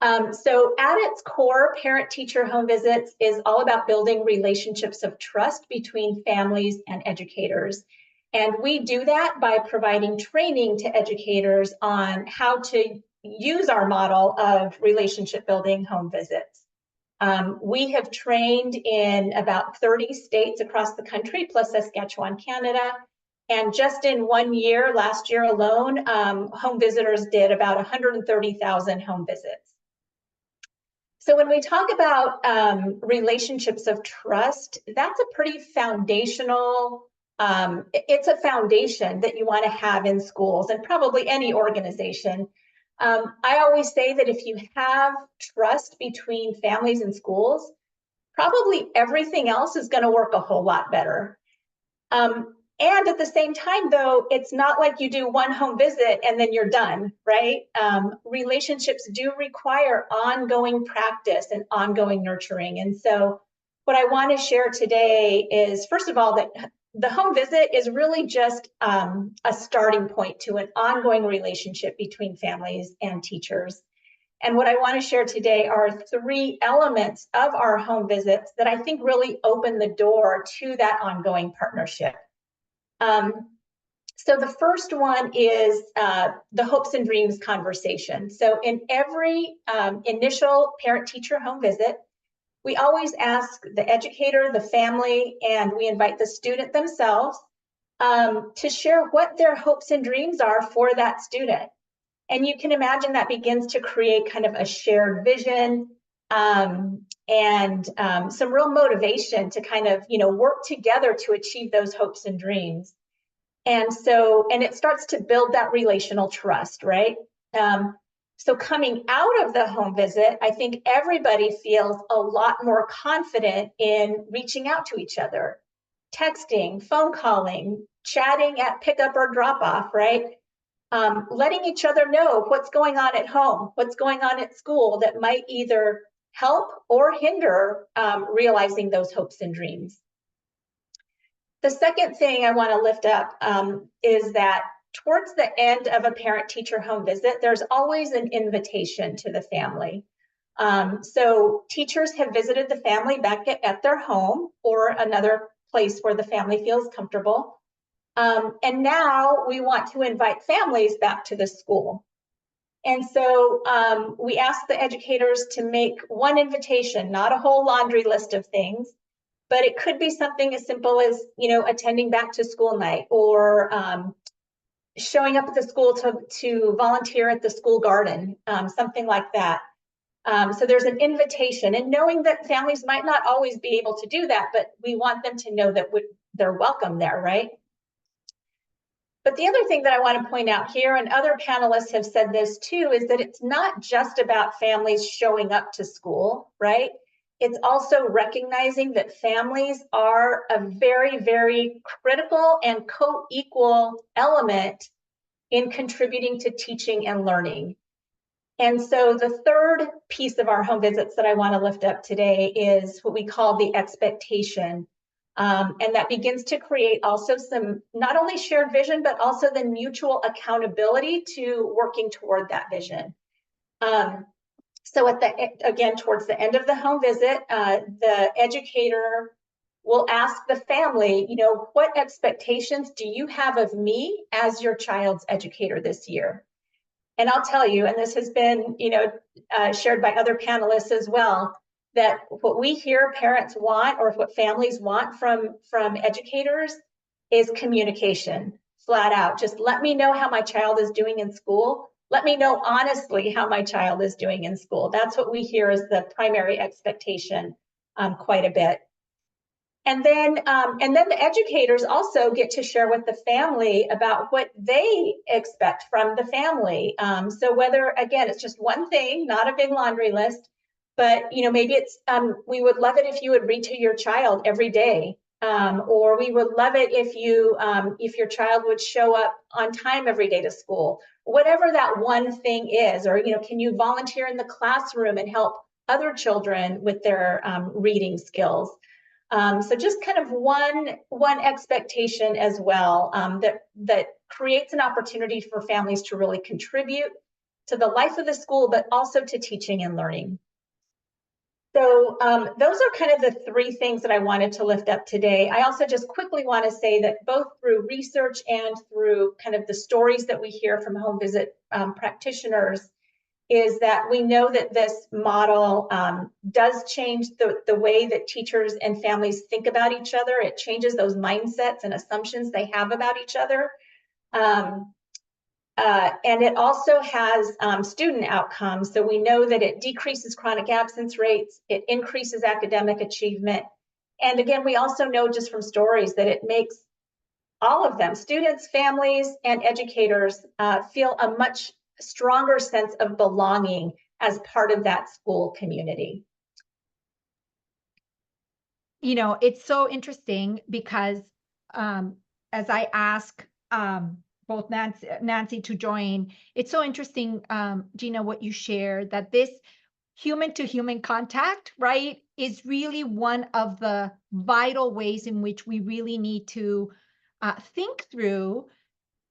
Speaker 7: So at its core, parent-teacher home visits is all about building relationships of trust between families and educators. And we do that by providing training to educators on how to use our model of relationship building home visits. We have trained in about 30 states across the country, plus Saskatchewan, Canada. And just in 1 year, last year alone, home visitors did about 130,000 home visits. So when we talk about relationships of trust, that's a pretty foundational, it's a foundation that you want to have in schools and probably any organization. I always say that if you have trust between families and schools, probably everything else is going to work a whole lot better. And at the same time, though, it's not like you do one home visit and then you're done, right? Relationships do require ongoing practice and ongoing nurturing. And so what I want to share today is, first of all, that the home visit is really just a starting point to an ongoing relationship between families and teachers. And what I want to share today are 3 elements of our home visits that I think really open the door to that ongoing partnership. So the first one is the hopes and dreams conversation. So in every initial parent-teacher home visit, we always ask the educator, the family, and we invite the student themselves to share what their hopes and dreams are for that student. And you can imagine that begins to create kind of a shared vision and some real motivation to kind of, work together to achieve those hopes and dreams. And it starts to build that relational trust, right? So coming out of the home visit, I think everybody feels a lot more confident in reaching out to each other, texting, phone calling, chatting at pickup or drop off, right? Letting each other know what's going on at home, what's going on at school that might either help or hinder realizing those hopes and dreams. The second thing I want to lift up is that towards the end of a parent-teacher home visit, there's always an invitation to the family. So teachers have visited the family back at their home or another place where the family feels comfortable. And now we want to invite families back to the school. And so we ask the educators to make one invitation, not a whole laundry list of things, but it could be something as simple as, attending back to school night or showing up at the school to volunteer at the school garden, something like that. So there's an invitation, and knowing that families might not always be able to do that, but we want them to know that they're welcome there, right? But the other thing that I want to point out here, and other panelists have said this too, is that it's not just about families showing up to school, right? It's also recognizing that families are a very, very critical and co-equal element in contributing to teaching and learning. And so the third piece of our home visits that I want to lift up today is what we call the expectation. And that begins to create also some, not only shared vision, but also the mutual accountability to working toward that vision. So again, towards the end of the home visit, the educator will ask the family, what expectations do you have of me as your child's educator this year? And I'll tell you, and this has been, shared by other panelists as well, that what we hear parents want or what families want from educators is communication, flat out. Just let me know how my child is doing in school. Let me know honestly how my child is doing in school. That's what we hear as the primary expectation quite a bit. And then the educators also get to share with the family about what they expect from the family. So whether, again, it's just one thing, not a big laundry list, but maybe it's we would love it if you would read to your child every day, or we would love it if your child would show up on time every day to school. Whatever that one thing is, or can you volunteer in the classroom and help other children with their reading skills? So just kind of one expectation as well that creates an opportunity for families to really contribute to the life of the school, but also to teaching and learning. So those are kind of the three things that I wanted to lift up today. I also just quickly want to say that both through research and through kind of the stories that we hear from home visit practitioners, is that we know that this model does change the way that teachers and families think about each other. It changes those mindsets and assumptions they have about each other. And it also has student outcomes. So we know that it decreases chronic absence rates, it increases academic achievement. And again, we also know just from stories that it makes all of them, students, families, and educators, feel a much stronger sense of belonging as part of that school community.
Speaker 2: It's so interesting because as I ask both Nancy to join, it's so interesting, Gina, what you shared, that this human-to-human contact, right, is really one of the vital ways in which we really need to think through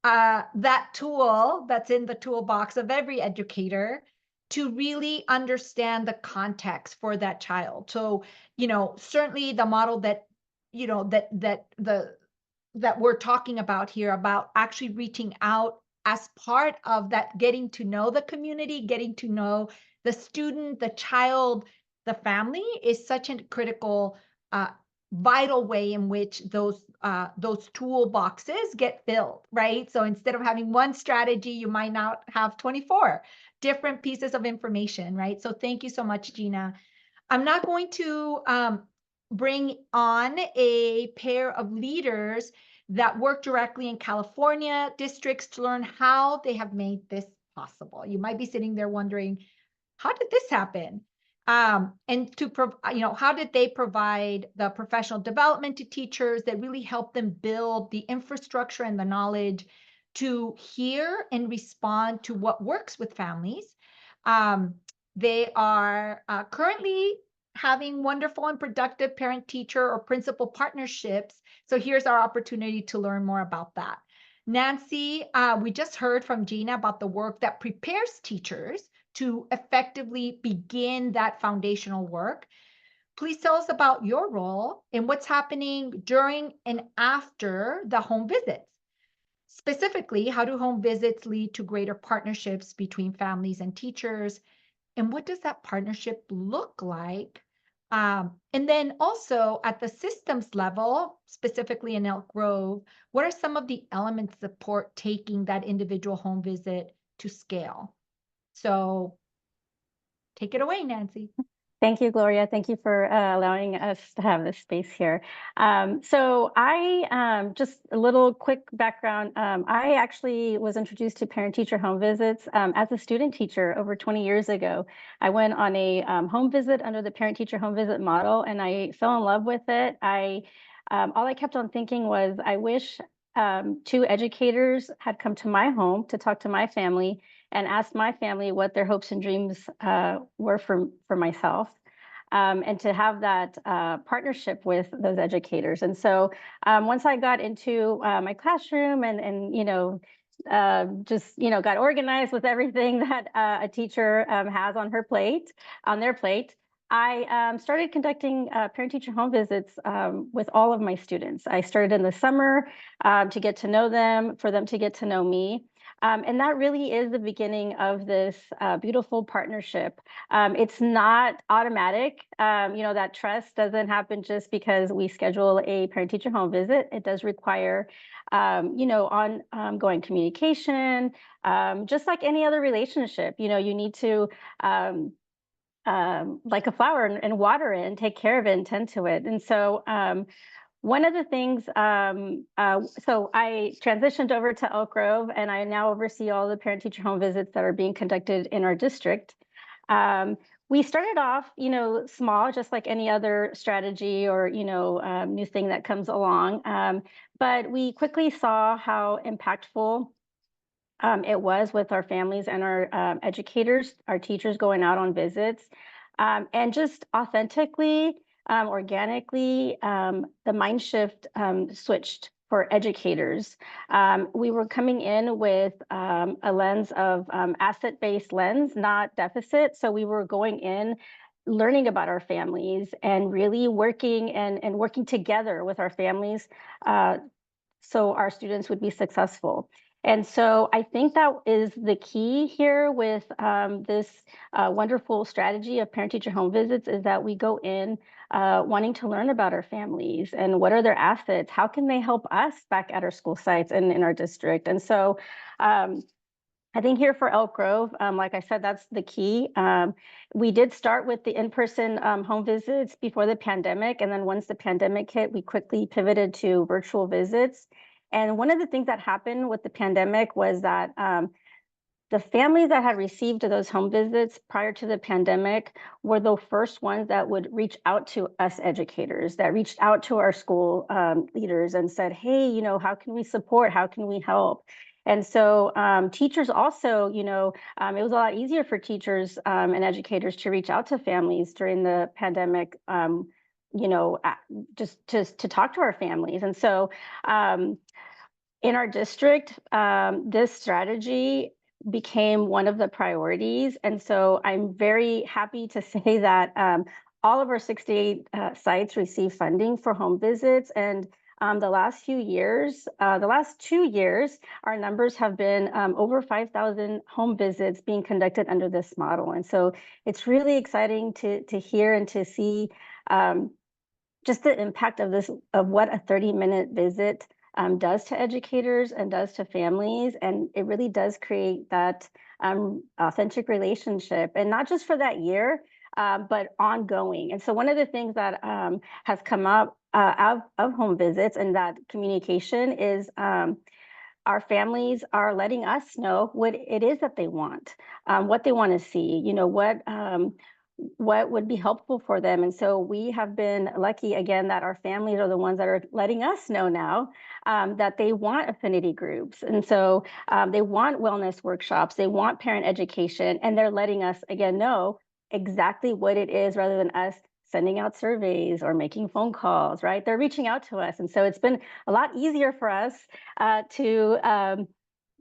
Speaker 2: that tool that's in the toolbox of every educator to really understand the context for that child. So, certainly the model that, that we're talking about here, about actually reaching out as part of that, getting to know the community, getting to know the student, the child, the family, is such a critical vital way in which those toolboxes get filled, right? So instead of having one strategy, you might not have 24 different pieces of information, right? So thank you so much, Gina. I'm not going to bring on a pair of leaders that work directly in California districts to learn how they have made this possible. You might be sitting there wondering, how did this happen? And to how did they provide the professional development to teachers that really help them build the infrastructure and the knowledge to hear and respond to what works with families. They are currently having wonderful and productive parent-teacher or principal partnerships. So here's our opportunity to learn more about that. Nancy, we just heard from Gina about the work that prepares teachers to effectively begin that foundational work. Please tell us about your role and what's happening during and after the home visits. Specifically, how do home visits lead to greater partnerships between families and teachers? And what does that partnership look like? And then also at the systems level, specifically in Elk Grove, what are some of the elements that support taking that individual home visit to scale? So take it away, Nancy.
Speaker 8: Thank you, Gloria. Thank you for allowing us to have this space here. So I, just a little quick background, I actually was introduced to parent-teacher home visits as a student teacher over 20 years ago. I went on a home visit under the parent-teacher home visit model, and I fell in love with it. All I kept on thinking was, I wish 2 educators had come to my home to talk to my family and asked my family what their hopes and dreams were for myself, and to have that partnership with those educators. And so once I got into my classroom and just got organized with everything that a teacher has on their plate, I started conducting parent-teacher home visits with all of my students. I started in the summer to get to know them, for them to get to know me. And that really is the beginning of this beautiful partnership. It's not automatic. That trust doesn't happen just because we schedule a parent-teacher home visit. It does require, ongoing communication, just like any other relationship. You need to, like a flower, and water it and take care of it and tend to it. And so one of the things, so I transitioned over to Elk Grove, and I now oversee all the parent-teacher home visits that are being conducted in our district. We started off, small, just like any other strategy or, new thing that comes along. But we quickly saw how impactful it was with our families and our educators, our teachers going out on visits, and just authentically, organically, the mind shift switched for educators. We were coming in with a lens of asset-based lens, not deficit. So we were going in learning about our families and really working and working together with our families so our students would be successful. And so I think that is the key here with this wonderful strategy of parent-teacher home visits, is that we go in wanting to learn about our families and what are their assets, how can they help us back at our school sites and in our district. And so I think here for Elk Grove, like I said, that's the key. We did start with the in-person home visits before the pandemic. And then once the pandemic hit, we quickly pivoted to virtual visits. And one of the things that happened with the pandemic was that the families that had received those home visits prior to the pandemic were the first ones that would reach out to us educators, that reached out to our school leaders and said, hey, how can we support? How can we help? And so teachers also, it was a lot easier for teachers and educators to reach out to families during the pandemic, just to talk to our families. And so in our district, this strategy became one of the priorities. And so I'm very happy to say that all of our 68 sites receive funding for home visits. And the last 2 years, our numbers have been over 5,000 home visits being conducted under this model. And so it's really exciting to hear and to see just the impact of what a 30-minute visit does to educators and does to families. And it really does create that authentic relationship, and not just for that year, but ongoing. And so one of the things that has come up out of home visits and that communication is our families are letting us know what it is that they want, what they want to see, what would be helpful for them. And so we have been lucky again that our families are the ones that are letting us know now that they want affinity groups. And so they want wellness workshops, they want parent education, and they're letting us again know exactly what it is rather than us sending out surveys or making phone calls, right? They're reaching out to us. And so it's been a lot easier for us to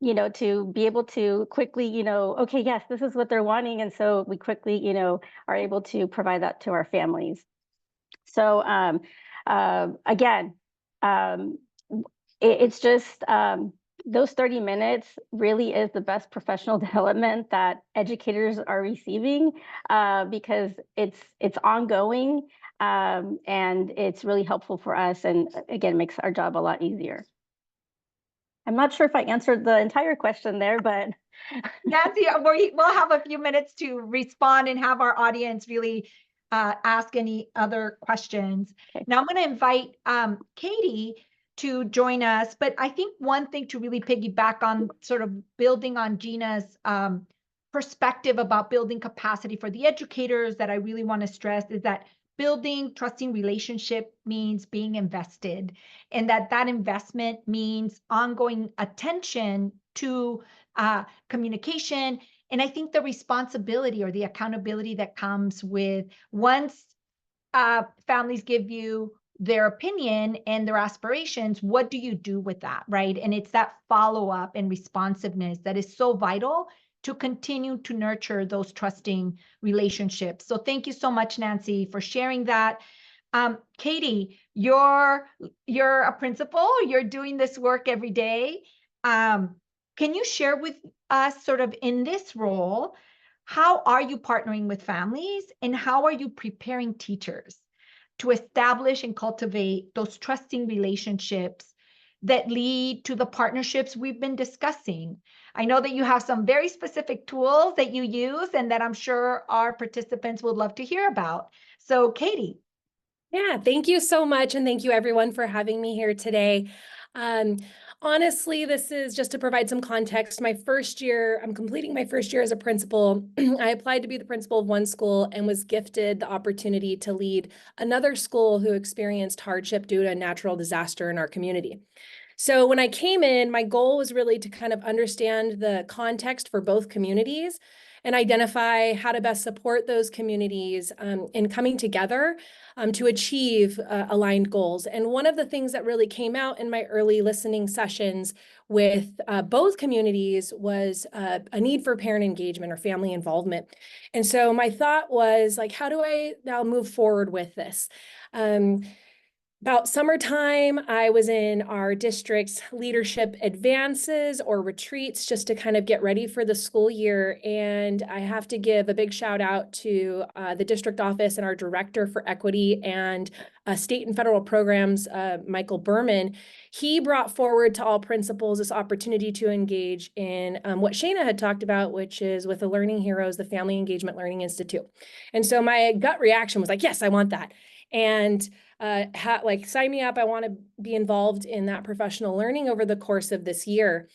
Speaker 8: be able to quickly, okay, yes, this is what they're wanting. And so we quickly, are able to provide that to our families. So again, it's just those 30 minutes really is the best professional development that educators are receiving because it's ongoing and it's really helpful for us. And again, makes our job a lot easier. I'm not sure if I answered the entire question there, but
Speaker 2: Nancy, we'll have a few minutes to respond and have our audience really ask any other questions.
Speaker 8: Okay.
Speaker 2: Now I'm going to invite Katie to join us, but I think one thing to really piggyback on, sort of building on Gina's perspective about building capacity for the educators, that I really want to stress is that building trusting relationship means being invested, and that investment means ongoing attention to communication. And I think the responsibility or the accountability that comes with once families give you their opinion and their aspirations, what do you do with that, right? And it's that follow-up and responsiveness that is so vital to continue to nurture those trusting relationships. So thank you so much, Nancy, for sharing that. Katie, you're a principal, you're doing this work every day. Can you share with us, sort of in this role, how are you partnering with families and how are you preparing teachers to establish and cultivate those trusting relationships that lead to the partnerships we've been discussing? I know that you have some very specific tools that you use and that I'm sure our participants would love to hear about. So Katie.
Speaker 9: Yeah, thank you so much. And thank you everyone for having me here today. Honestly, this is just to provide some context. I'm completing my first year as a principal. I applied to be the principal of one school and was gifted the opportunity to lead another school who experienced hardship due to a natural disaster in our community. So when I came in, my goal was really to kind of understand the context for both communities and identify how to best support those communities in coming together to achieve aligned goals. And one of the things that really came out in my early listening sessions with both communities was a need for parent engagement or family involvement. And so my thought was, like, how do I now move forward with this? About summertime, I was in our district's leadership advances or retreats just to kind of get ready for the school year. And I have to give a big shout out to the district office and our director for equity and state and federal programs, Michael Berman. He brought forward to all principals this opportunity to engage in what Shana had talked about, which is with the Learning Heroes, the Family Engagement Learning Institute. And so my gut reaction was like, yes, I want that. And sign me up. I want to be involved in that professional learning over the course of this year.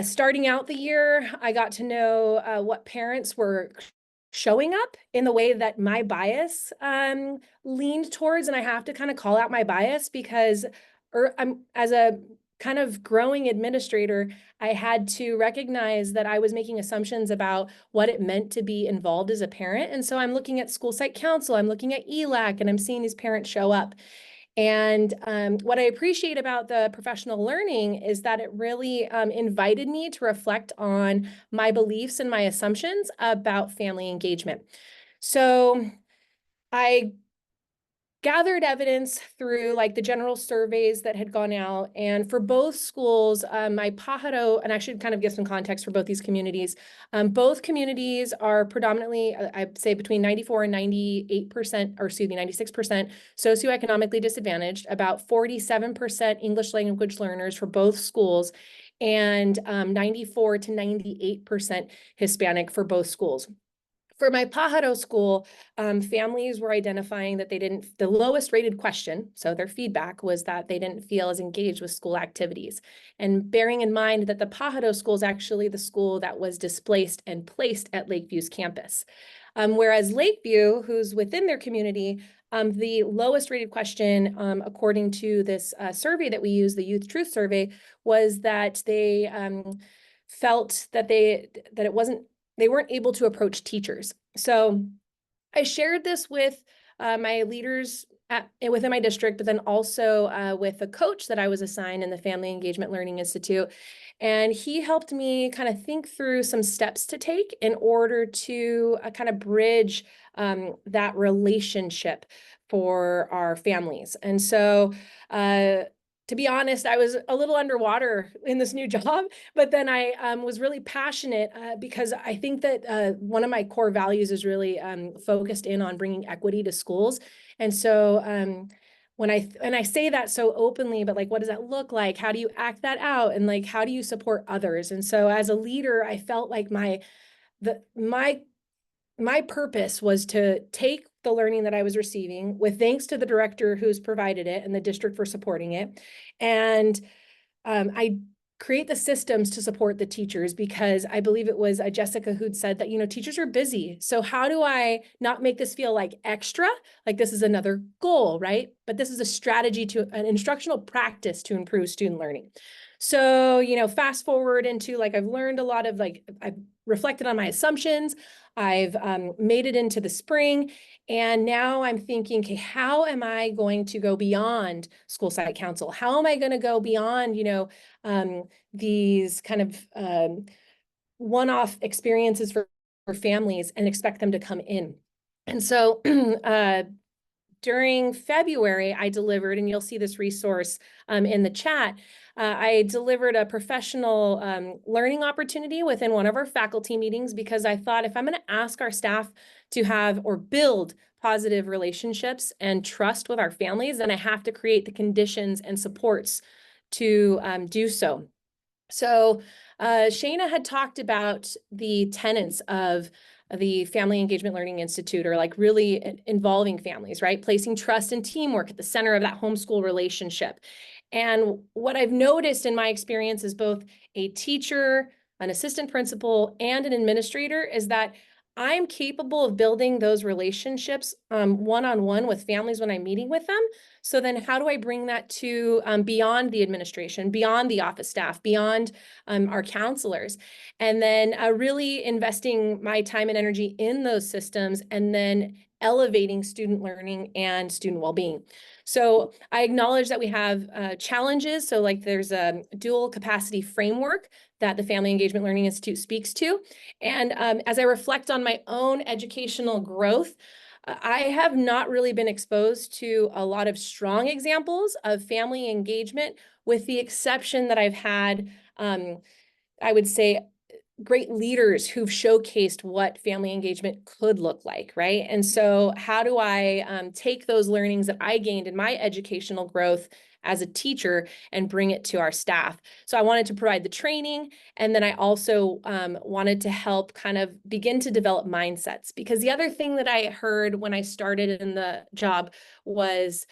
Speaker 9: Starting out the year, I got to know what parents were showing up in the way that my bias leaned towards. And I have to kind of call out my bias because as a kind of growing administrator, I had to recognize that I was making assumptions about what it meant to be involved as a parent. And so I'm looking at school site council, I'm looking at ELAC, and I'm seeing these parents show up. And what I appreciate about the professional learning is that it really invited me to reflect on my beliefs and my assumptions about family engagement. So I gathered evidence through like the general surveys that had gone out. And for both schools, my Pajaro, and I should kind of give some context for both these communities. Both communities are predominantly, I'd say between 94 and 98%, or excuse me, 96% socioeconomically disadvantaged, about 47% English language learners for both schools, and 94 to 98% Hispanic for both schools. For my Pajaro school, families were identifying that the lowest rated question, so their feedback was that they didn't feel as engaged with school activities. And bearing in mind that the Pajaro school is actually the school that was displaced and placed at Lakeview's campus. Whereas Lakeview, who's within their community, the lowest rated question, according to this survey that we use, the Youth Truth Survey, was that they felt that they weren't able to approach teachers. So I shared this with my leaders within my district, but then also with a coach that I was assigned in the Family Engagement Learning Institute. And he helped me kind of think through some steps to take in order to kind of bridge that relationship for our families. And so to be honest, I was a little underwater in this new job, but then I was really passionate because I think that one of my core values is really focused in on bringing equity to schools. And so when I say that so openly, but like, what does that look like? How do you act that out? And like, how do you support others? And so as a leader, I felt like my purpose was to take the learning that I was receiving, with thanks to the director who's provided it and the district for supporting it. And I create the systems to support the teachers, because I believe it was Jessica who'd said that, teachers are busy. So how do I not make this feel like extra, like this is another goal, right? But this is a strategy to an instructional practice to improve student learning. So, fast forward into I've learned a lot of I've reflected on my assumptions. I've made it into the spring, and now I'm thinking, okay, how am I going to go beyond school site council? How am I going to go beyond, these kind of one-off experiences for families and expect them to come in? And so during February, I delivered, and you'll see this resource in the chat, I delivered a professional learning opportunity within one of our faculty meetings, because I thought, if I'm going to ask our staff to have or build positive relationships and trust with our families, then I have to create the conditions and supports to do so. So Shayna had talked about the tenets of the Family Engagement Learning Institute, or really involving families, right? Placing trust and teamwork at the center of that homeschool relationship. And what I've noticed in my experience as both a teacher, an assistant principal, and an administrator is that I'm capable of building those relationships one-on-one with families when I'm meeting with them. So then how do I bring that to beyond the administration, beyond the office staff, beyond our counselors? And then really investing my time and energy in those systems, and then elevating student learning and student well-being. So I acknowledge that we have challenges. So there's a dual capacity framework that the Family Engagement Learning Institute speaks to. And as I reflect on my own educational growth, I have not really been exposed to a lot of strong examples of family engagement, with the exception that I've had, I would say, great leaders who've showcased what family engagement could look like, right? And so how do I take those learnings that I gained in my educational growth as a teacher and bring it to our staff? So I wanted to provide the training, and then I also wanted to help kind of begin to develop mindsets, because the other thing that I heard when I started in the job was,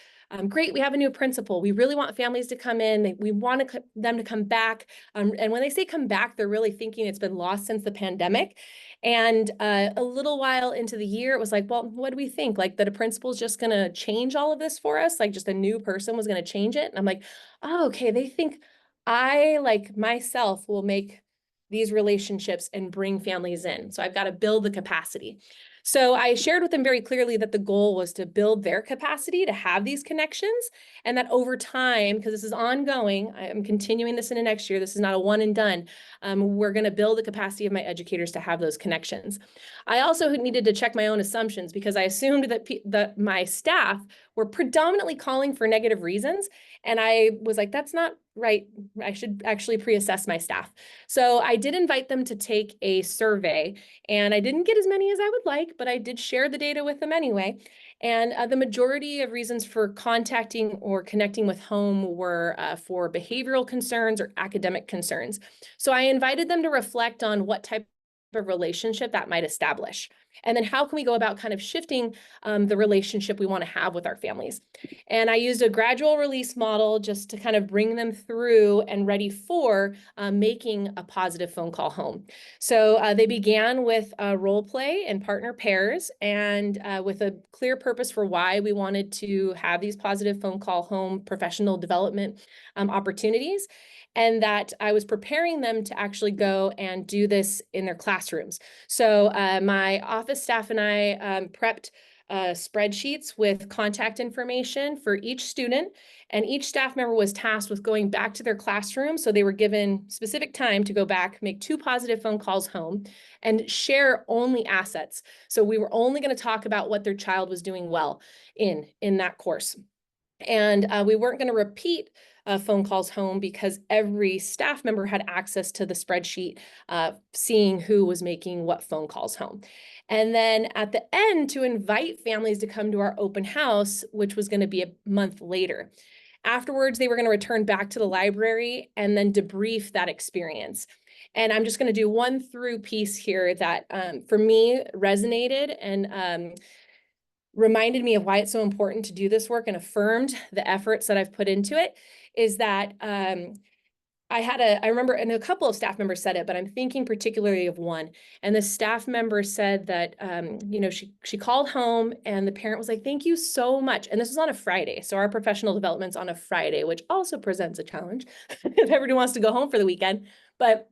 Speaker 9: great, we have a new principal. We really want families to come in. We want them to come back. And when they say come back, they're really thinking it's been lost since the pandemic. And a little while into the year, it was like, well, what do we think? That a principal's just going to change all of this for us? Just a new person was going to change it? And I'm like, oh, okay, they think I, myself, will make these relationships and bring families in. So I've got to build the capacity. So I shared with them very clearly that the goal was to build their capacity to have these connections, and that over time, because this is ongoing, I'm continuing this into next year, this is not a one and done, we're going to build the capacity of my educators to have those connections. I also needed to check my own assumptions, because I assumed that my staff were predominantly calling for negative reasons. And I was like, that's not right. I should actually pre-assess my staff. So I did invite them to take a survey, and I didn't get as many as I would like, but I did share the data with them anyway. And the majority of reasons for contacting or connecting with home were for behavioral concerns or academic concerns. So I invited them to reflect on what type of relationship that might establish. And then how can we go about kind of shifting the relationship we want to have with our families? And I used a gradual release model just to kind of bring them through and ready for making a positive phone call home. So they began with role play and partner pairs, and with a clear purpose for why we wanted to have these positive phone call home professional development opportunities, and that I was preparing them to actually go and do this in their classrooms. So my office staff and I prepped spreadsheets with contact information for each student, and each staff member was tasked with going back to their classroom. So they were given specific time to go back, make 2 positive phone calls home, and share only assets. So we were only going to talk about what their child was doing well in that course. And we weren't going to repeat phone calls home because every staff member had access to the spreadsheet, seeing who was making what phone calls home. And then at the end, to invite families to come to our open house, which was going to be a month later. Afterwards, they were going to return back to the library and then debrief that experience. And I'm just going to do one through piece here that for me resonated and reminded me of why it's so important to do this work and affirmed the efforts that I've put into it, is that I remember, and a couple of staff members said it, but I'm thinking particularly of one. And the staff member said that, she called home and the parent was like, "Thank you so much." And this was on a Friday. So our professional development's on a Friday, which also presents a challenge if everybody wants to go home for the weekend. But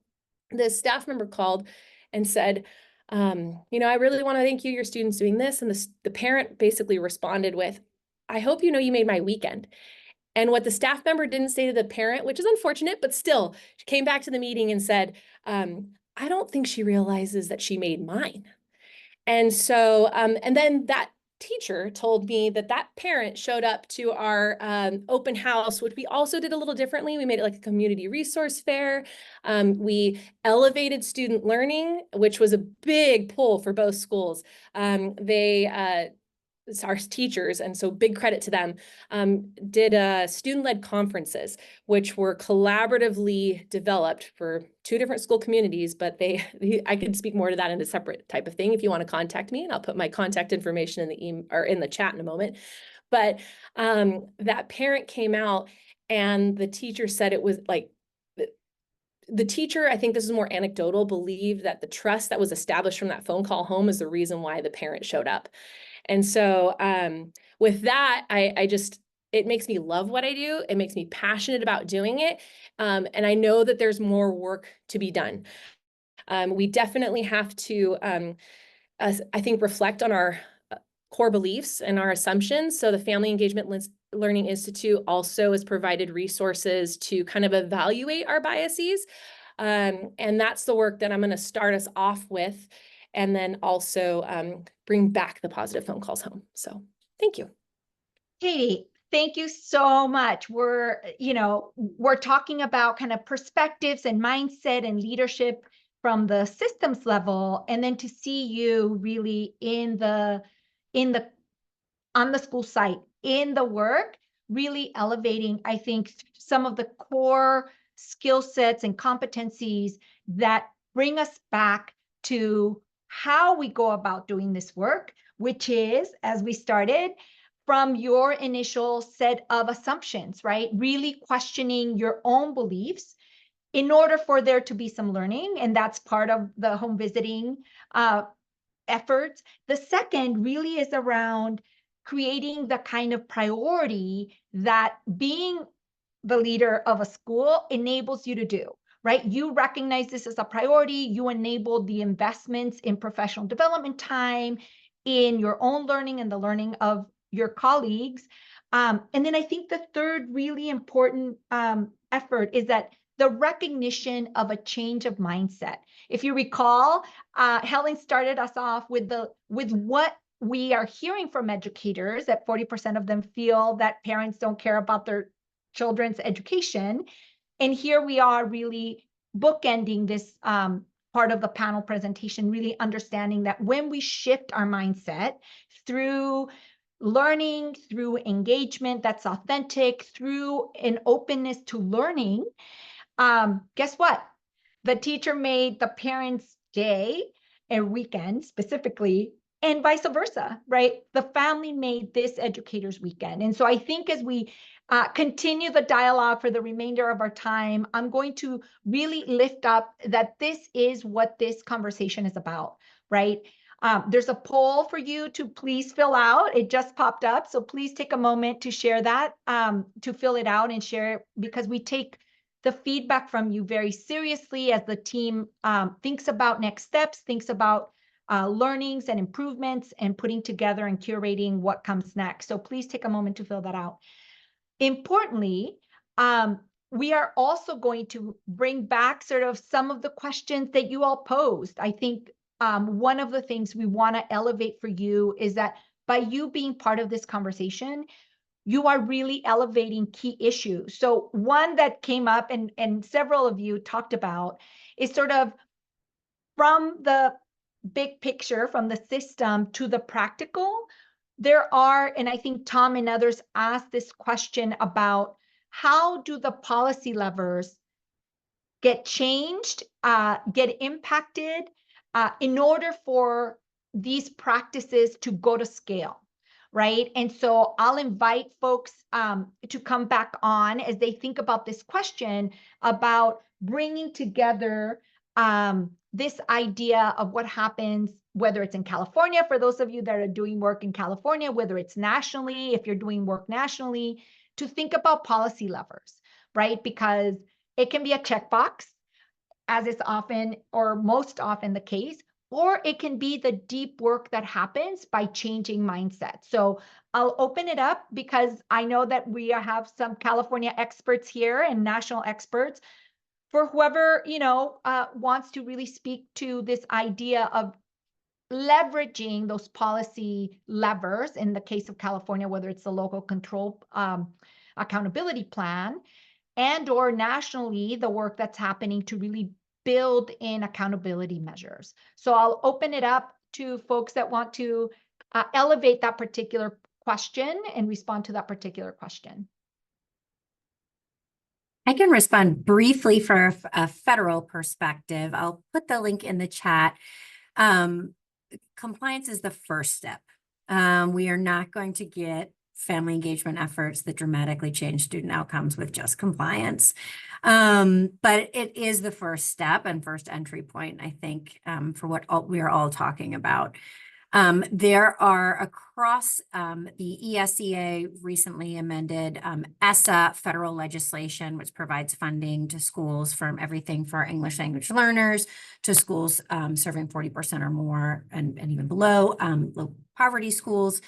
Speaker 9: the staff member called and said, "I really want to thank you, your students doing this." And the parent basically responded with, "I hope you know you made my weekend." And what the staff member didn't say to the parent, which is unfortunate, but still, she came back to the meeting and said, "I don't think she realizes that she made mine." And so, and then that teacher told me that that parent showed up to our open house, which we also did a little differently. We made it like a community resource fair. We elevated student learning, which was a big pull for both schools. It's our teachers, and so big credit to them, did student-led conferences, which were collaboratively developed for 2 different school communities, but I could speak more to that in a separate type of thing if you want to contact me, and I'll put my contact information in the email or in the chat in a moment. But that parent came out and the teacher said it was like, the teacher, I think this is more anecdotal, believed that the trust that was established from that phone call home is the reason why the parent showed up. And so with that, it makes me love what I do. It makes me passionate about doing it. And I know that there's more work to be done. We definitely have to, I think, reflect on our core beliefs and our assumptions. So the Family Engagement Learning Institute also has provided resources to kind of evaluate our biases. And that's the work that I'm going to start us off with, and then also bring back the positive phone calls home. So thank you.
Speaker 2: Katie, thank you so much. We're talking about kind of perspectives and mindset and leadership from the systems level, and then to see you really on the school site, in the work, really elevating, I think, some of the core skill sets and competencies that bring us back to how we go about doing this work, which is, as we started, from your initial set of assumptions, right? Really questioning your own beliefs in order for there to be some learning. And that's part of the home visiting efforts. The second really is around creating the kind of priority that being the leader of a school enables you to do, right? You recognize this as a priority. You enable the investments in professional development time, in your own learning and the learning of your colleagues. And then I think the third really important effort is that the recognition of a change of mindset. If you recall, Helen started us off with what we are hearing from educators, that 40% of them feel that parents don't care about their children's education. And here we are really bookending this part of the panel presentation, really understanding that when we shift our mindset through learning, through engagement that's authentic, through an openness to learning, guess what? The teacher made the parents' day, a weekend specifically, and vice versa, right? The family made this educator's weekend. And so I think as we continue the dialogue for the remainder of our time, I'm going to really lift up that this is what this conversation is about, right? There's a poll for you to please fill out. It just popped up. So please take a moment to share that, to fill it out and share it, because we take the feedback from you very seriously as the team thinks about next steps, thinks about learnings and improvements, and putting together and curating what comes next. So please take a moment to fill that out. Importantly, we are also going to bring back sort of some of the questions that you all posed. I think one of the things we want to elevate for you is that by you being part of this conversation, you are really elevating key issues. So one that came up and several of you talked about is sort of from the big picture, from the system to the practical. There are, and I think Tom and others asked this question about how do the policy levers get changed, get impacted in order for these practices to go to scale, right? And so I'll invite folks to come back on as they think about this question about bringing together this idea of what happens, whether it's in California, for those of you that are doing work in California, whether it's nationally, if you're doing work nationally, to think about policy levers, right? Because it can be a checkbox, as is often or most often the case, or it can be the deep work that happens by changing mindset. So I'll open it up because I know that we have some California experts here and national experts. For whoever, wants to really speak to this idea of leveraging those policy levers, in the case of California, whether it's the local control accountability plan, and or nationally, the work that's happening to really build in accountability measures. So I'll open it up to folks that want to elevate that particular question and respond to that particular question.
Speaker 3: I can respond briefly for a federal perspective. I'll put the link in the chat. Compliance is the first step. We are not going to get family engagement efforts that dramatically change student outcomes with just compliance. But it is the first step and first entry point, I think, for what we are all talking about. There are across the ESEA recently amended ESSA federal legislation, which provides funding to schools from everything for English language learners to schools serving 40% or more and even below, low poverty schools.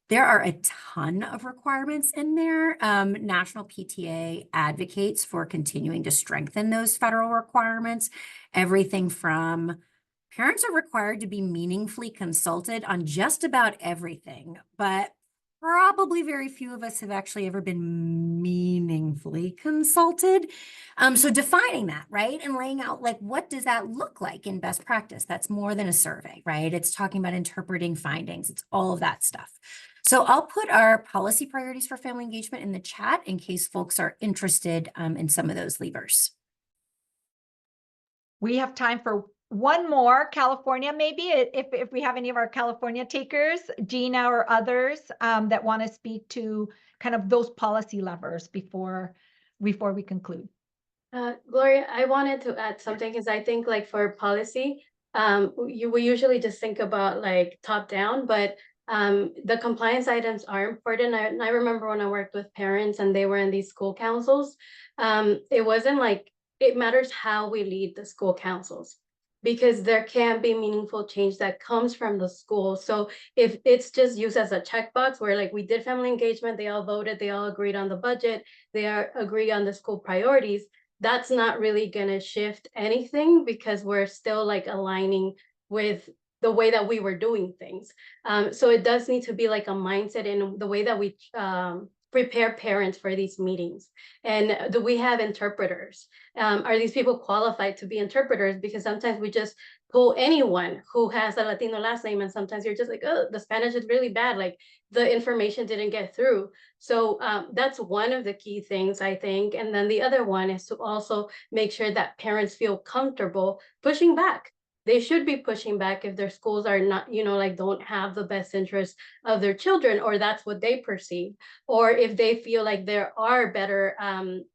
Speaker 3: There are a ton of requirements in there. National PTA advocates for continuing to strengthen those federal requirements, everything from parents are required to be meaningfully consulted on just about everything, but probably very few of us have actually ever been meaningfully consulted. So defining that, right? And laying out like, what does that look like in best practice? That's more than a survey, right? It's talking about interpreting findings. It's all of that stuff. So I'll put our policy priorities for family engagement in the chat in case folks are interested in some of those levers.
Speaker 2: We have time for one more, California, maybe, if we have any of our California takers, Gina or others that want to speak to kind of those policy levers before we conclude.
Speaker 6: Gloria, I wanted to add something because I think like for policy, we usually just think about like top down, but the compliance items are important. I remember when I worked with parents and they were in these school councils, it wasn't like, it matters how we lead the school councils, because there can be meaningful change that comes from the school. So if it's just used as a checkbox where like we did family engagement, they all voted, they all agreed on the budget, they agree on the school priorities, that's not really gonna shift anything because we're still like aligning with the way that we were doing things. So it does need to be like a mindset in the way that we prepare parents for these meetings. And do we have interpreters? Are these people qualified to be interpreters? Because sometimes we just pull anyone who has a Latino last name, and sometimes you're just like, oh, the Spanish is really bad, like the information didn't get through. So that's one of the key things, I think. And then the other one is to also make sure that parents feel comfortable pushing back. they should be pushing back if their schools are not, like don't have the best interest of their children, or that's what they perceive, or if they feel like there are better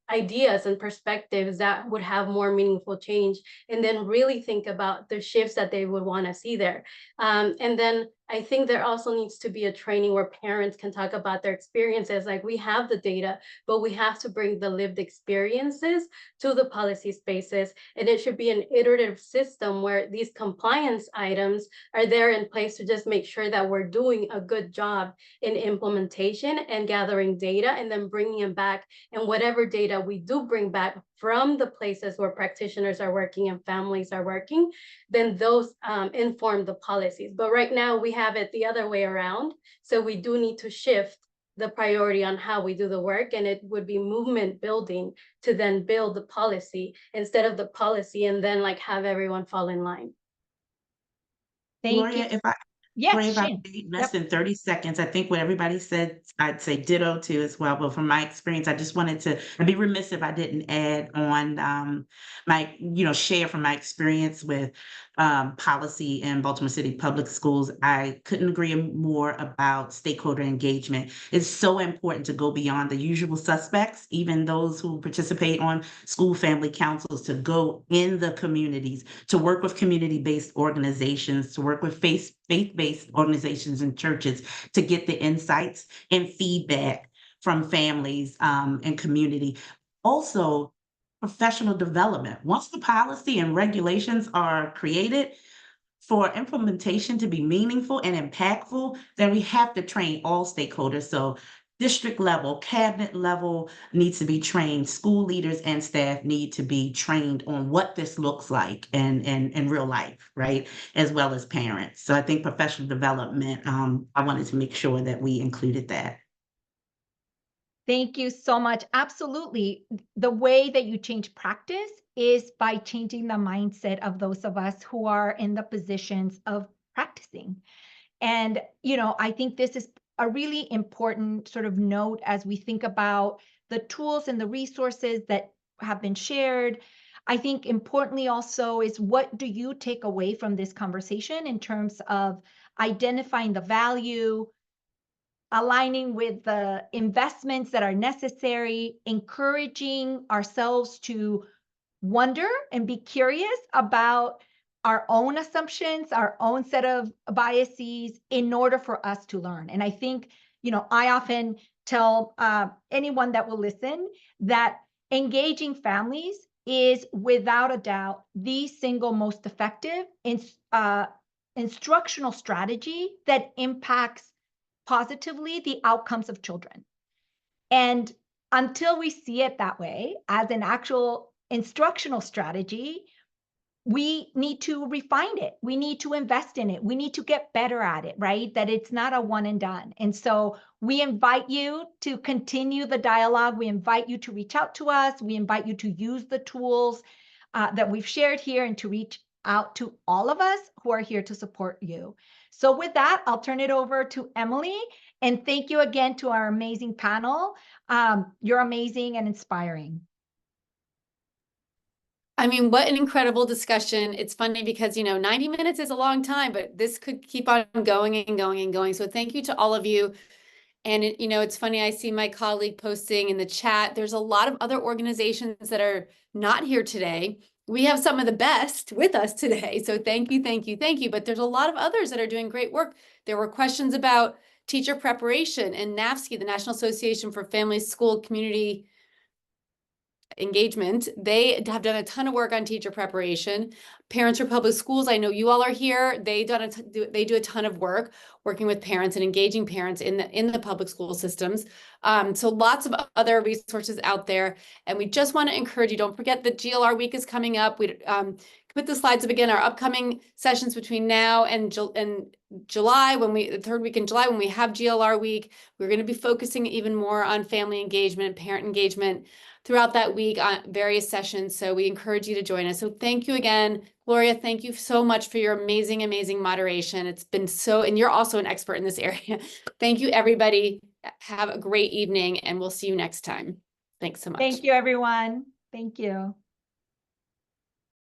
Speaker 6: ideas and perspectives that would have more meaningful change, and then really think about the shifts that they would want to see there. And then I think there also needs to be a training where parents can talk about their experiences. Like, we have the data, but we have to bring the lived experiences to the policy spaces. And it should be an iterative system where these compliance items are there in place to just make sure that we're doing a good job in implementation and gathering data, and then bringing them back. And whatever data we do bring back from the places where practitioners are working and families are working, then those inform the policies. But right now we have it the other way around. So we do need to shift the priority on how we do the work, and it would be movement building to then build the policy instead of the policy and then like have everyone fall in line.
Speaker 2: Thank
Speaker 5: Gloria,
Speaker 2: you.
Speaker 5: if I
Speaker 2: Yes,
Speaker 5: Shan, less than 30 seconds. I think what everybody said, I'd say ditto to as well. But from my experience, I just wanted to, I'd be remiss if I didn't add on my, share from my experience with policy in Baltimore City Public Schools. I couldn't agree more about stakeholder engagement. It's so important to go beyond the usual suspects, even those who participate on school family councils, to go in the communities, to work with community-based organizations, to work with faith-based organizations and churches, to get the insights and feedback from families and community. Also, professional development. Once the policy and regulations are created, for implementation to be meaningful and impactful, then we have to train all stakeholders. So district level, cabinet level needs to be trained. School leaders and staff need to be trained on what this looks like in real life, right? As well as parents. So I think professional development, I wanted to make sure that we included that.
Speaker 2: Thank you so much. Absolutely. The way that you change practice is by changing the mindset of those of us who are in the positions of practicing. And, I think this is a really important sort of note as we think about the tools and the resources that have been shared. I think importantly also is, what do you take away from this conversation in terms of identifying the value, aligning with the investments that are necessary, encouraging ourselves to wonder and be curious about our own assumptions, our own set of biases in order for us to learn. And I think, I often tell anyone that will listen that engaging families is without a doubt the single most effective instructional strategy that impacts positively the outcomes of children. And until we see it that way as an actual instructional strategy, we need to refine it. We need to invest in it. We need to get better at it, right? That it's not a one and done. And so we invite you to continue the dialogue. We invite you to reach out to us. We invite you to use the tools that we've shared here, and to reach out to all of us who are here to support you. So with that, I'll turn it over to Emily. And thank you again to our amazing panel. You're amazing and inspiring.
Speaker 1: I mean, what an incredible discussion. It's funny because, 90 minutes is a long time, but this could keep on going and going and going. So thank you to all of you. And, it's funny, I see my colleague posting in the chat, there's a lot of other organizations that are not here today. We have some of the best with us today. So thank you, thank you, thank you. But there's a lot of others that are doing great work. There were questions about teacher preparation, and NAFSCE, the National Association for Family, School, Community Engagement. They have done a ton of work on teacher preparation. Parents for Public Schools, I know you all are here. They do a ton of work working with parents and engaging parents in the public school systems. So lots of other resources out there. And we just want to encourage you, don't forget that GLR week is coming up. We put the slides up again, our upcoming sessions between now and July, the third week in July, when we have GLR week, we're going to be focusing even more on family engagement, parent engagement throughout that week on various sessions. So we encourage you to join us. So thank you again, Gloria. Thank you so much for your amazing, amazing moderation. It's been and you're also an expert in this area. Thank you, everybody. Have a great evening, and we'll see you next time. Thanks so much.
Speaker 2: Thank you, everyone. Thank you.